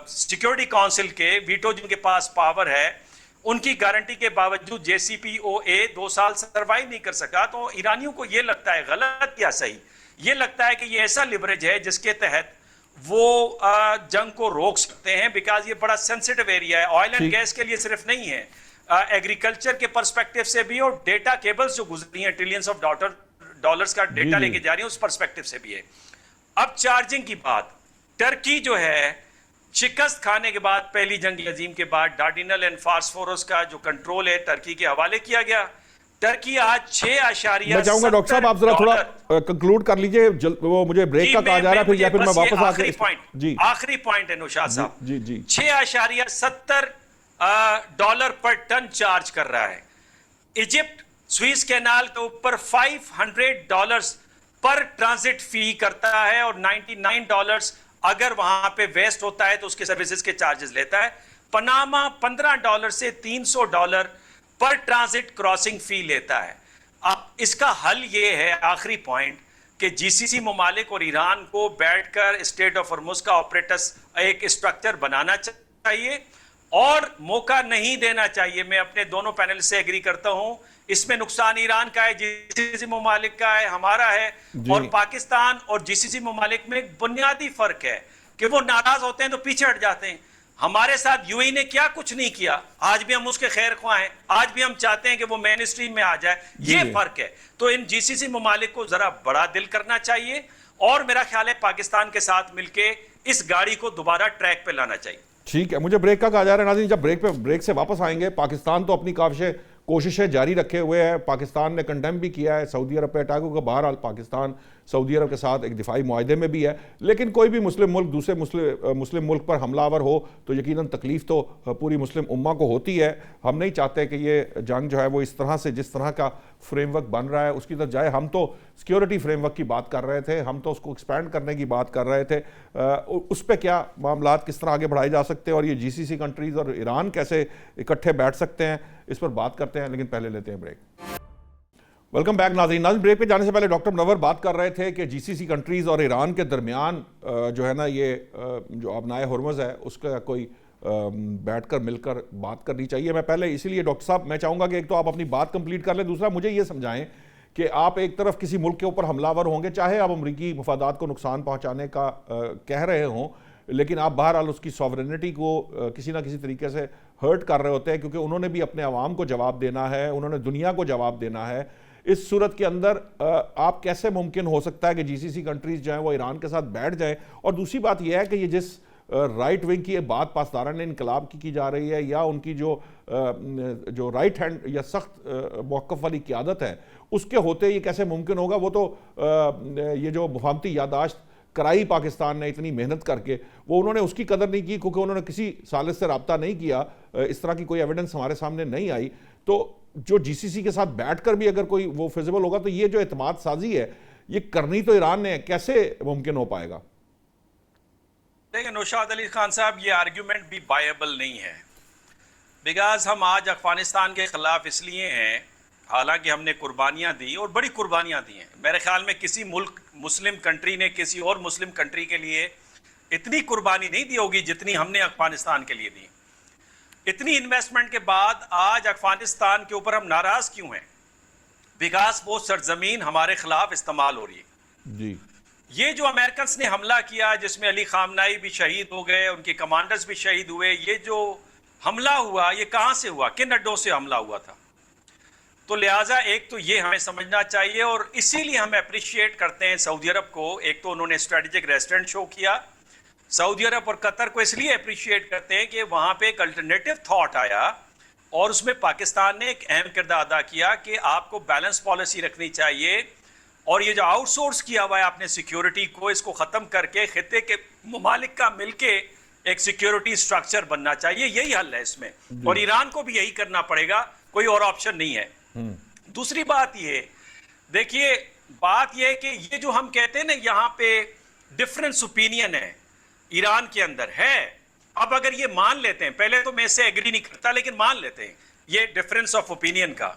[SPEAKER 4] سیکیورٹی کونسل کے, ویٹو جن کے پاس پاور ہے, ان کی گارنٹی کے باوجود جے سی پی او اے 2 سال سروائیو نہیں کر سکا. تو ایرانیوں کو یہ لگتا ہے, غلط یا صحیح, یہ لگتا ہے کہ یہ ایسا لیوریج ہے جس کے تحت وہ جنگ کو روک سکتے ہیں, بیکاز یہ بڑا سینسٹیو ایریا ہے. آئل اینڈ گیس کے لیے صرف نہیں ہے, ایگریکلچر کے پرسپیکٹیو سے بھی, اور ڈیٹا کیبلز جو گزری ہیں ٹریلینز آف ڈالرز کا ڈیٹا لے کے جا رہی ہیں اس پرسپیکٹیو سے بھی ہے. اب چارجنگ کی بات, ٹرکی جو ہے شکست کھانے کے بعد پہلی جنگ عظیم کے بعد ڈارڈینل اینڈ فاسفورس کا جو کنٹرول ہے ٹرکی کے حوالے کیا گیا. ٹرکی آج 6.70
[SPEAKER 1] میں چاہوں گا ڈاکٹر صاحب آپ ذرا تھوڑا کنکلوڈ کر لیجئے, وہ مجھے بریک کا کہا جا رہا ہے پھر میں واپس آ کے
[SPEAKER 4] آخری پوائنٹ ہے نوشاد صاحب. 6.70 ڈالر پر ٹن چارج کر رہا ہے. ایجپٹ سوئس کینال کے اوپر $500 پر ٹرانزٹ فی کرتا ہے اور $99 اگر وہاں پہ ویسٹ ہوتا ہے تو اس کے سروسز کے چارجز لیتا ہے. پناما $15 سے $300 پر ٹرانزٹ کراسنگ فی لیتا ہے. اب اس کا حل یہ ہے, آخری پوائنٹ, کہ جی سی سی ممالک اور ایران کو بیٹھ کر اسٹیٹ آف ہرمز کا آپریٹس ایک اسٹرکچر بنانا چاہیے اور موقع نہیں دینا چاہیے. میں اپنے دونوں پینل سے ایگری کرتا ہوں, اس میں نقصان ایران کا ہے, جی سی سی ممالک کا ہے, ہمارا ہے. اور پاکستان اور جی سی سی ممالک میں ایک بنیادی فرق ہے کہ وہ ناراض ہوتے ہیں تو پیچھے ہٹ جاتے ہیں. ہمارے ساتھ یو اے نے کیا کچھ نہیں کیا, آج بھی ہم اس کے خیر خواہ ہیں, آج بھی ہم چاہتے ہیں کہ وہ مین اسٹریم میں آ جائے. یہ فرق ہے. تو ان جی سی سی ممالک کو ذرا بڑا دل کرنا چاہیے اور میرا خیال ہے پاکستان کے ساتھ مل کے اس گاڑی کو دوبارہ ٹریک پہ لانا چاہیے.
[SPEAKER 1] ٹھیک ہے, مجھے بریک کا کہا جا رہا ہے. ناظرین جب بریک سے واپس آئیں گے, پاکستان تو اپنی کوششیں جاری رکھے ہوئے ہے. پاکستان نے کنڈیم بھی کیا ہے سعودی عرب پہ اٹیک کا. بہرحال پاکستان سعودی عرب کے ساتھ ایک دفاعی معاہدے میں بھی ہے, لیکن کوئی بھی مسلم ملک دوسرے مسلم ملک پر حملہ آور ہو تو یقیناً تکلیف تو پوری مسلم امہ کو ہوتی ہے. ہم نہیں چاہتے کہ یہ جنگ جو ہے وہ اس طرح سے, جس طرح کا فریم ورک بن رہا ہے اس کی طرف جائے. ہم تو سیکیورٹی فریم ورک کی بات کر رہے تھے, ہم تو اس کو ایکسپینڈ کرنے کی بات کر رہے تھے. اس پہ کیا معاملات کس طرح آگے بڑھائے جا سکتے ہیں اور یہ جی سی سی کنٹریز اور ایران کیسے اکٹھے بیٹھ سکتے ہیں, اس پر بات کرتے ہیں, لیکن پہلے لیتے ہیں بریک. ویلکم بیک ناظرین. بریک پہ جانے سے پہلے ڈاکٹر منور بات کر رہے تھے کہ جی سی سی کنٹریز اور ایران کے درمیان جو ہے نا یہ جو ابنائے ہرمز ہے اس کا کوئی بیٹھ کر مل کر بات کرنی چاہیے. میں پہلے اسی لیے ڈاکٹر صاحب میں چاہوں گا کہ ایک تو آپ اپنی بات کمپلیٹ کر لیں, دوسرا مجھے یہ سمجھائیں کہ آپ ایک طرف کسی ملک کے اوپر حملہ آور ہوں گے, چاہے آپ امریکی مفادات کو نقصان پہنچانے کا کہہ رہے ہوں, لیکن آپ بہرحال اس کی سوورنٹی کو کسی نہ کسی طریقے سے ہرٹ کر رہے ہوتے ہیں, کیونکہ انہوں نے بھی اپنے عوام کو جواب دینا ہے, انہوں نے دنیا کو جواب دینا ہے. اس صورت کے اندر آپ کیسے ممکن ہو سکتا ہے کہ جی سی سی کنٹریز جو ہیں وہ ایران کے ساتھ بیٹھ جائیں؟ اور دوسری بات یہ ہے کہ یہ جس رائٹ ونگ کی بات پاسداران انقلاب کی جا رہی ہے, یا ان کی جو رائٹ ہینڈ یا سخت موقف والی قیادت ہے, اس کے ہوتے یہ کیسے ممکن ہوگا؟ وہ تو یہ جو مفاہمتی یادداشت کرائی پاکستان نے اتنی محنت کر کے, وہ انہوں نے اس کی قدر نہیں کی, کیونکہ انہوں نے کسی سالس سے رابطہ نہیں کیا, اس طرح کی کوئی ایویڈنس ہمارے سامنے نہیں آئی. تو جو جی سی سی کے ساتھ بیٹھ کر بھی اگر کوئی وہ فیزیبل ہوگا, تو یہ جو اعتماد سازی ہے یہ کرنی تو ایران نے, کیسے ممکن ہو پائے گا؟
[SPEAKER 4] دیکھیں نوشاد علی خان صاحب, یہ آرگیومنٹ بھی وائبل نہیں ہے, بیکاز ہم آج افغانستان کے خلاف اس لیے ہیں, حالانکہ ہم نے قربانیاں دی اور بڑی قربانیاں دی ہیں. میرے خیال میں کسی ملک مسلم کنٹری نے کسی اور مسلم کنٹری کے لیے اتنی قربانی نہیں دی ہوگی جتنی ہم نے افغانستان کے لیے دی. اتنی انویسٹمنٹ کے بعد آج افغانستان کے اوپر ہم ناراض کیوں ہیں؟ بیکاز وہ سرزمین ہمارے خلاف استعمال ہو رہی ہے.
[SPEAKER 1] جی,
[SPEAKER 4] یہ جو امریکنز نے حملہ کیا جس میں علی خامنائی بھی شہید ہو گئے, ان کے کمانڈرز بھی شہید ہوئے, یہ جو حملہ ہوا یہ کہاں سے ہوا, کن اڈوں سے حملہ ہوا تھا؟ تو لہٰذا ایک تو یہ ہمیں سمجھنا چاہیے, اور اسی لیے ہم اپریشیٹ کرتے ہیں سعودی عرب کو. ایک تو انہوں نے اسٹریٹجک ریسٹورنٹ شو کیا, سعودی عرب اور قطر کو اس لیے اپریشیٹ کرتے ہیں کہ وہاں پہ ایک الٹرنیٹو تھاٹ آیا, اور اس میں پاکستان نے ایک اہم کردار ادا کیا کہ آپ کو بیلنس پالیسی رکھنی چاہیے, اور یہ جو آؤٹ سورس کیا ہوا ہے آپ نے سیکیورٹی کو, اس کو ختم کر کے خطے کے ممالک کا مل کے ایک سیکیورٹی سٹرکچر بننا چاہیے. یہی حل ہے اس میں, اور ایران کو بھی یہی کرنا پڑے گا, کوئی اور آپشن نہیں ہے. دوسری بات یہ دیکھیے, بات یہ ہے کہ یہ جو ہم کہتے ہیں نا یہاں پہ ڈفرنس اوپینین ہے ایران کے اندر ہے, اب اگر یہ مان لیتے ہیں, پہلے تو میں اس سے ایگری نہیں کرتا لیکن مان لیتے ہیں یہ ڈفرنس آف اوپینین کا,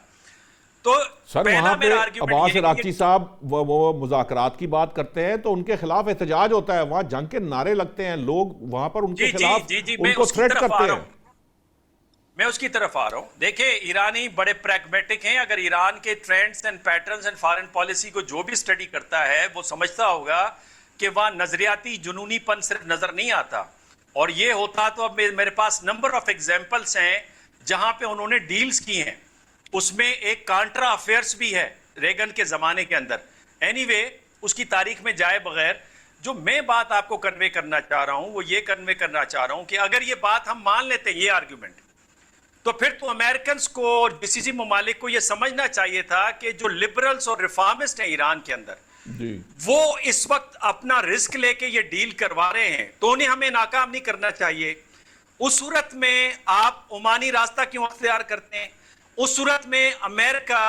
[SPEAKER 4] تو
[SPEAKER 1] سر وہاں پہ عباس عراقچی صاحب وہ مذاکرات کی بات کرتے ہیں تو ان کے خلاف احتجاج ہوتا ہے, وہاں جنگ کے نعرے لگتے ہیں, لوگ وہاں پر ان کے خلاف ان کو تھریٹ کرتے ہیں.
[SPEAKER 4] میں اس کی طرف آ رہا ہوں. دیکھیں ایرانی بڑے پریگمیٹک ہیں, اگر ایران کے trends and patterns and foreign policy کو جو بھی اسٹڈی کرتا ہے وہ سمجھتا ہوگا کہ وہاں نظریاتی جنونی پن صرف نظر نہیں آتا, اور یہ ہوتا تو اب میرے پاس نمبر آف ایگزامپلس ہیں جہاں پہ انہوں نے ڈیلز کی ہیں. اس میں ایک کانٹرا افیئرس بھی ہے ریگن کے زمانے کے اندر. اینی وے اس کی تاریخ میں جائے بغیر جو میں بات آپ کو کنوے کرنا چاہ رہا ہوں وہ یہ کنوے کرنا چاہ رہا ہوں کہ اگر یہ بات ہم مان لیتے ہیں, یہ آرگیومنٹ, تو پھر تو امریکنز کو اور جی سی سی ممالک کو یہ سمجھنا چاہیے تھا کہ جو لبرلز اور ریفارمسٹ ہیں ایران کے اندر, وہ اس وقت اپنا رسک لے کے یہ ڈیل کروا رہے ہیں, تو انہیں ہمیں ناکام نہیں کرنا چاہیے. اس صورت میں آپ عمانی راستہ کیوں اختیار کرتے ہیں؟ اس صورت میں امریکہ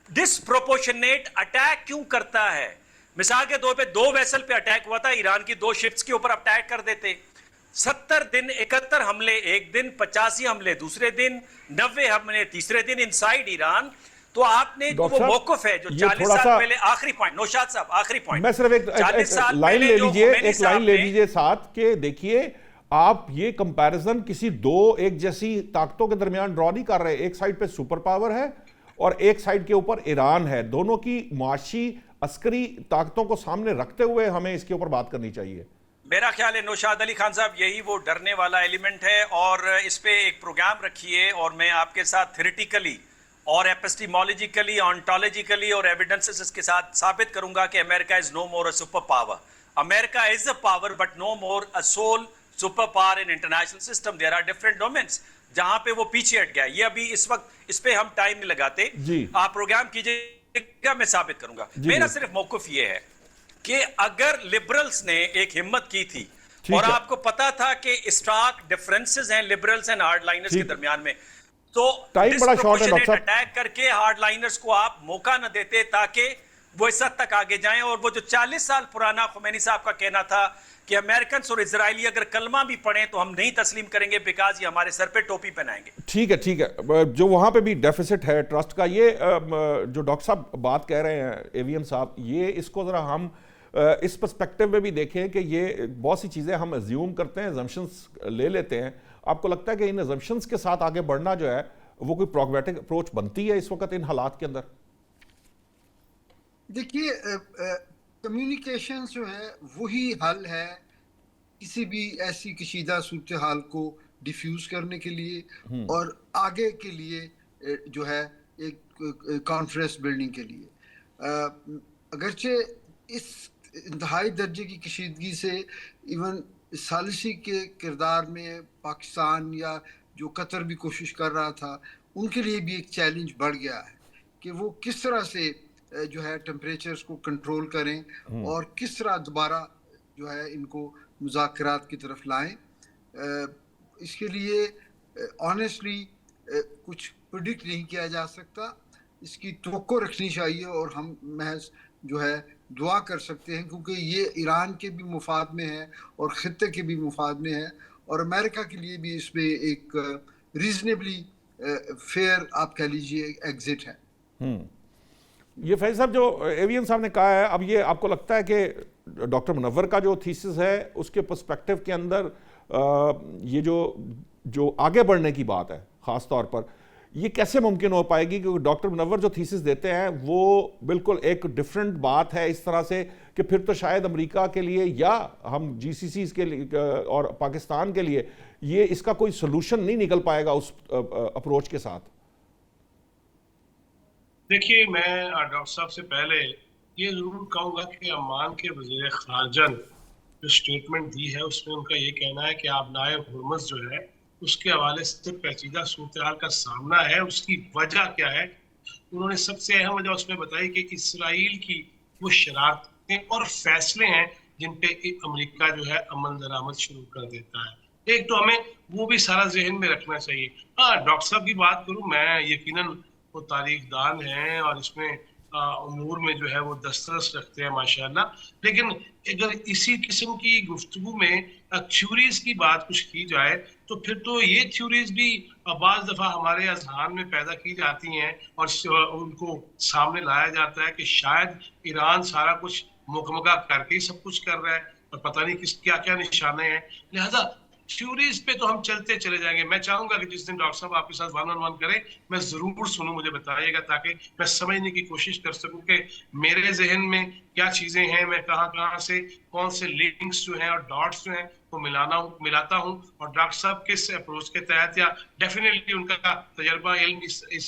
[SPEAKER 4] ڈسپروپورشنیٹ اٹیک کیوں کرتا ہے؟ مثال کے طور پہ 2 ویسل پہ اٹیک ہوا تھا, ایران کی 2 شپس کے اوپر اٹیک کر دیتے. 70 دن 71 حملے ایک دن, 85 حملے دوسرے دن, 90 حملے تیسرے دن انسائیڈ ایران. تو آپ نے وہ موقف ہے جو 40 سال پہلے, آخری پوائنٹ نوشاد صاحب, آخری پوائنٹ,
[SPEAKER 1] میں صرف ایک لائن لے لیجئے, ایک لائن لے لیجئے ساتھ, کہ دیکھیے آپ یہ کمپیریزن کسی 2 ایک جیسی طاقتوں کے درمیان ڈرا نہیں کر رہے. ایک سائیڈ پہ سپر پاور ہے اور ایک سائیڈ کے اوپر ایران ہے, دونوں کی معاشی عسکری طاقتوں کو سامنے رکھتے ہوئے ہمیں اس کے اوپر بات کرنی چاہیے.
[SPEAKER 4] میرا خیال ہے نوشاد علی خان صاحب یہی وہ ڈرنے والا ایلیمنٹ ہے, اور اس پہ ایک پروگرام رکھیے, اور میں آپ کے ساتھ تھیوریٹیکلی اور ایپسٹیمولوجیکلی, آنٹولوجیکلی اور ایویڈنسز کے ساتھ ثابت کروں گا کہ امریکہ is no more a super power. امریکہ is a power but no more a sole super power in international system. There are different dominance جہاں پہ وہ پیچھے ہٹ گیا. یہ ابھی اس وقت اس پہ ہم ٹائم نہیں لگاتے, آپ پروگرام کیجئے گا, میں ثابت کروں گا. میرا صرف موقف یہ ہے کہ اگر لبرلز نے ایک ہمت کی تھی, اور آپ کو پتا تھا کہ اسٹارک ڈفرنسز ہیں لبرلز اینڈ ہارڈ لائنرز کے درمیان میں, تو ڈسپروپورشنیٹ اٹیک کر کے ہارڈ لائنرز کو آپ موقع نہ دیتے تاکہ وہ اس حد تک آگے جائیں. اور وہ جو 40 سال پرانا خمینی صاحب کا کہنا تھا کہ امریکنز اور اسرائیلی اگر کلمہ بھی پڑھیں تو ہم نہیں تسلیم کریں گے بیکاز یہ ہمارے سر پہ ٹوپی پہنائیں گے.
[SPEAKER 1] ٹھیک ہے جو وہاں پہ بھی ڈیفیسٹ ہے ٹرسٹ کا. یہ جو ڈاکٹر صاحب بات کہہ رہے ہیں ایوین صاحب, یہ اس کو ذرا ہم اس پرسپیکٹیو میں بھی دیکھیں کہ یہ بہت سی چیزیں ہم ازیوم کرتے ہیں, ازمپشنز لے لیتے ہیں. آپ کو لگتا ہے کہ ان ازمپشنز کے ساتھ آگے بڑھنا جو ہے وہ کوئی پروگریٹک اپروچ بنتی ہے اس وقت ان حالات کے اندر؟
[SPEAKER 3] دیکھیے کمیونیکیشن جو ہے وہی حل ہے کسی بھی ایسی کشیدہ صورتحال کو ڈیفیوز کرنے کے لیے اور آگے کے لیے جو ہے ایک کانفرنس بلڈنگ کے لیے. اگرچہ اس انتہائی درجے کی کشیدگی سے ایون ثالثی کے کردار میں پاکستان یا جو قطر بھی کوشش کر رہا تھا ان کے لیے بھی ایک چیلنج بڑھ گیا ہے کہ وہ کس طرح سے جو ہے ٹیمپریچرز کو کنٹرول کریں اور کس طرح دوبارہ جو ہے ان کو مذاکرات کی طرف لائیں. اس کے لیے آنیسٹلی کچھ پریڈکٹ نہیں کیا جا سکتا, اس کی توقع رکھنی چاہیے اور ہم محض جو ہے دعا کر سکتے ہیں کیونکہ یہ ایران کے بھی مفاد میں ہے اور خطے کے بھی مفاد میں ہے اور امریکہ کے لیے بھی اس میں ایک ریزنیبلی فیئر آپ کہہ لیجیے ایگزٹ ہے.
[SPEAKER 1] یہ فیض صاحب جو ایوین صاحب نے کہا ہے, اب یہ آپ کو لگتا ہے کہ ڈاکٹر منور کا جو تھیسس ہے اس کے پرسپیکٹیو کے اندر یہ جو آگے بڑھنے کی بات ہے خاص طور پر, یہ کیسے ممکن ہو پائے گی؟ کیونکہ ڈاکٹر منور جو تھیسس دیتے ہیں وہ بالکل ایک ڈیفرنٹ بات ہے اس طرح سے کہ پھر تو شاید امریکہ کے لیے یا ہم جی سی سیز کے لیے اور پاکستان کے لیے یہ اس کا کوئی سلوشن نہیں نکل پائے گا اس اپروچ کے ساتھ.
[SPEAKER 2] دیکھیے میں ڈاکٹر صاحب سے پہلے یہ ضرور کہوں گا کہ عمان کے وزیر خارجہ نے جو اسٹیٹمنٹ دی ہے اس میں ان کا یہ کہنا ہے کہ آبنائے ہرمز جو ہے اس کے حوالے سے پیچیدہ صورتحال کا سامنا ہے. اس کی وجہ کیا ہے؟ انہوں نے سب سے اہم وجہ اس میں بتائی کہ اسرائیل کی وہ شرارتیں اور فیصلے ہیں جن پہ امریکہ جو ہے عمل درآمد شروع کر دیتا ہے. ایک تو ہمیں وہ بھی سارا ذہن میں رکھنا چاہیے. ڈاکٹر صاحب کی بات کروں, میں یقیناً وہ تاریخ دان ہیں اور اس میں امور میں جو ہے وہ دسترس رکھتے ہیں ماشاءاللہ, لیکن اگر اسی قسم کی گفتگو میں تھیوریز کی بات کچھ کی جائے تو پھر تو یہ تھیوریز بھی بعض دفعہ ہمارے اذہان میں پیدا کی جاتی ہیں اور ان کو سامنے لایا جاتا ہے کہ شاید ایران سارا کچھ مکمکہ کر کے ہی سب کچھ کر رہا ہے اور پتہ نہیں کس کیا کیا نشانے ہیں. لہذا تھیوریز پہ تو ہم چلتے چلے جائیں گے. میں چاہوں گا کہ جس دن ڈاکٹر صاحب آپ کے ساتھ ون آن ون کریں میں ضرور سنوں, مجھے بتائیے گا تاکہ میں سمجھنے کی کوشش کر سکوں کہ میرے ذہن میں کیا چیزیں ہیں, میں کہاں سے کون سے لنکس جو ہیں اور ڈاٹس جو ہیں وہ ملاتا ہوں اور ڈاکٹر صاحب کس اپروچ کے تحت یا ڈیفینیٹلی ان کا تجربہ علم اس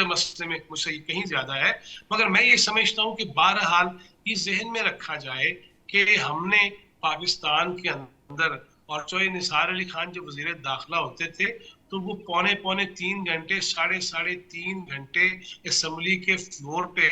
[SPEAKER 2] مسئلے میں مجھ سے کہیں زیادہ ہے. مگر میں یہ سمجھتا ہوں کہ بہرحال یہ ذہن میں رکھا جائے کہ ہم نے پاکستان کے اندر اور چوہے نثار علی خان جو وزیر داخلہ ہوتے تھے تو وہ پونے 3 گھنٹے ساڑھے 3 گھنٹے اسمبلی کے فلور پہ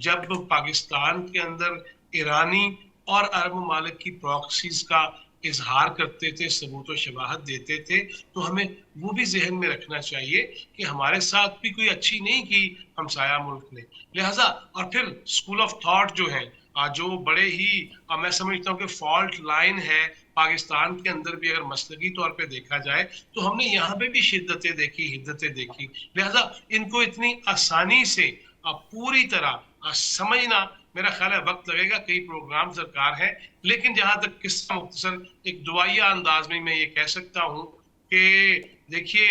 [SPEAKER 2] جب پاکستان کے اندر ایرانی اور عرب ممالک کی پراکسیز کا اظہار کرتے تھے, ثبوت و شواہد دیتے تھے, تو ہمیں وہ بھی ذہن میں رکھنا چاہیے کہ ہمارے ساتھ بھی کوئی اچھی نہیں کی ہمسایہ ملک نے. لہٰذا اور پھر اسکول آف تھاٹ جو ہے جو بڑے ہی میں سمجھتا ہوں کہ فالٹ لائن ہے پاکستان کے اندر بھی اگر مسلکی طور پہ دیکھا جائے تو ہم نے یہاں پہ بھی شدتیں دیکھی, حدتیں دیکھی. لہذا ان کو اتنی آسانی سے پوری طرح سمجھنا میرا خیال ہے وقت لگے گا, کئی پروگرام درکار ہیں. لیکن جہاں تک قصہ مختصر ایک دعائیہ انداز میں یہ کہہ سکتا ہوں کہ دیکھیے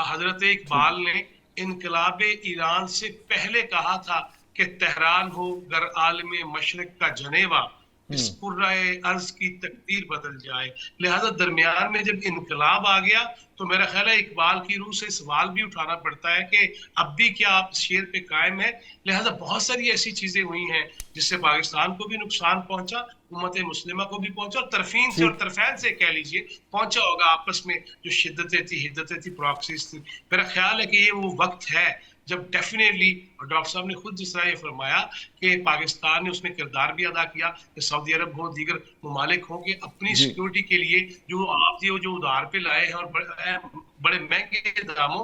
[SPEAKER 2] حضرت اقبال نے انقلاب ایران سے پہلے کہا تھا کہ تہران ہو گر عالم مشرق کا جنیوا, اس قرۂ ارض کی تقدیر بدل جائے. لہذا درمیان میں جب انقلاب آ گیا تو میرا خیال ہے اقبال کی روح سے سوال بھی اٹھانا پڑتا ہے کہ اب بھی کیا آپ شیر پہ قائم ہے. لہذا بہت ساری ایسی چیزیں ہوئی ہیں جس سے پاکستان کو بھی نقصان پہنچا, امت مسلمہ کو بھی پہنچا, اور طرفین سے اور طرفین سے کہہ لیجئے پہنچا ہوگا آپس میں جو شدتیں تھی, حدتیں تھی, پراکسیز تھی. میرا خیال ہے کہ یہ وہ وقت ہے جب ڈیفینیٹلی, اور ڈاکٹر صاحب نے خود جس طرح یہ فرمایا کہ پاکستان نے اس میں کردار بھی ادا کیا کہ سعودی عرب ہو, دیگر ممالک ہوں, کہ اپنی سیکیورٹی کے لیے جو آپ جو ادھار پہ لائے ہیں اور بڑے مہنگے داموں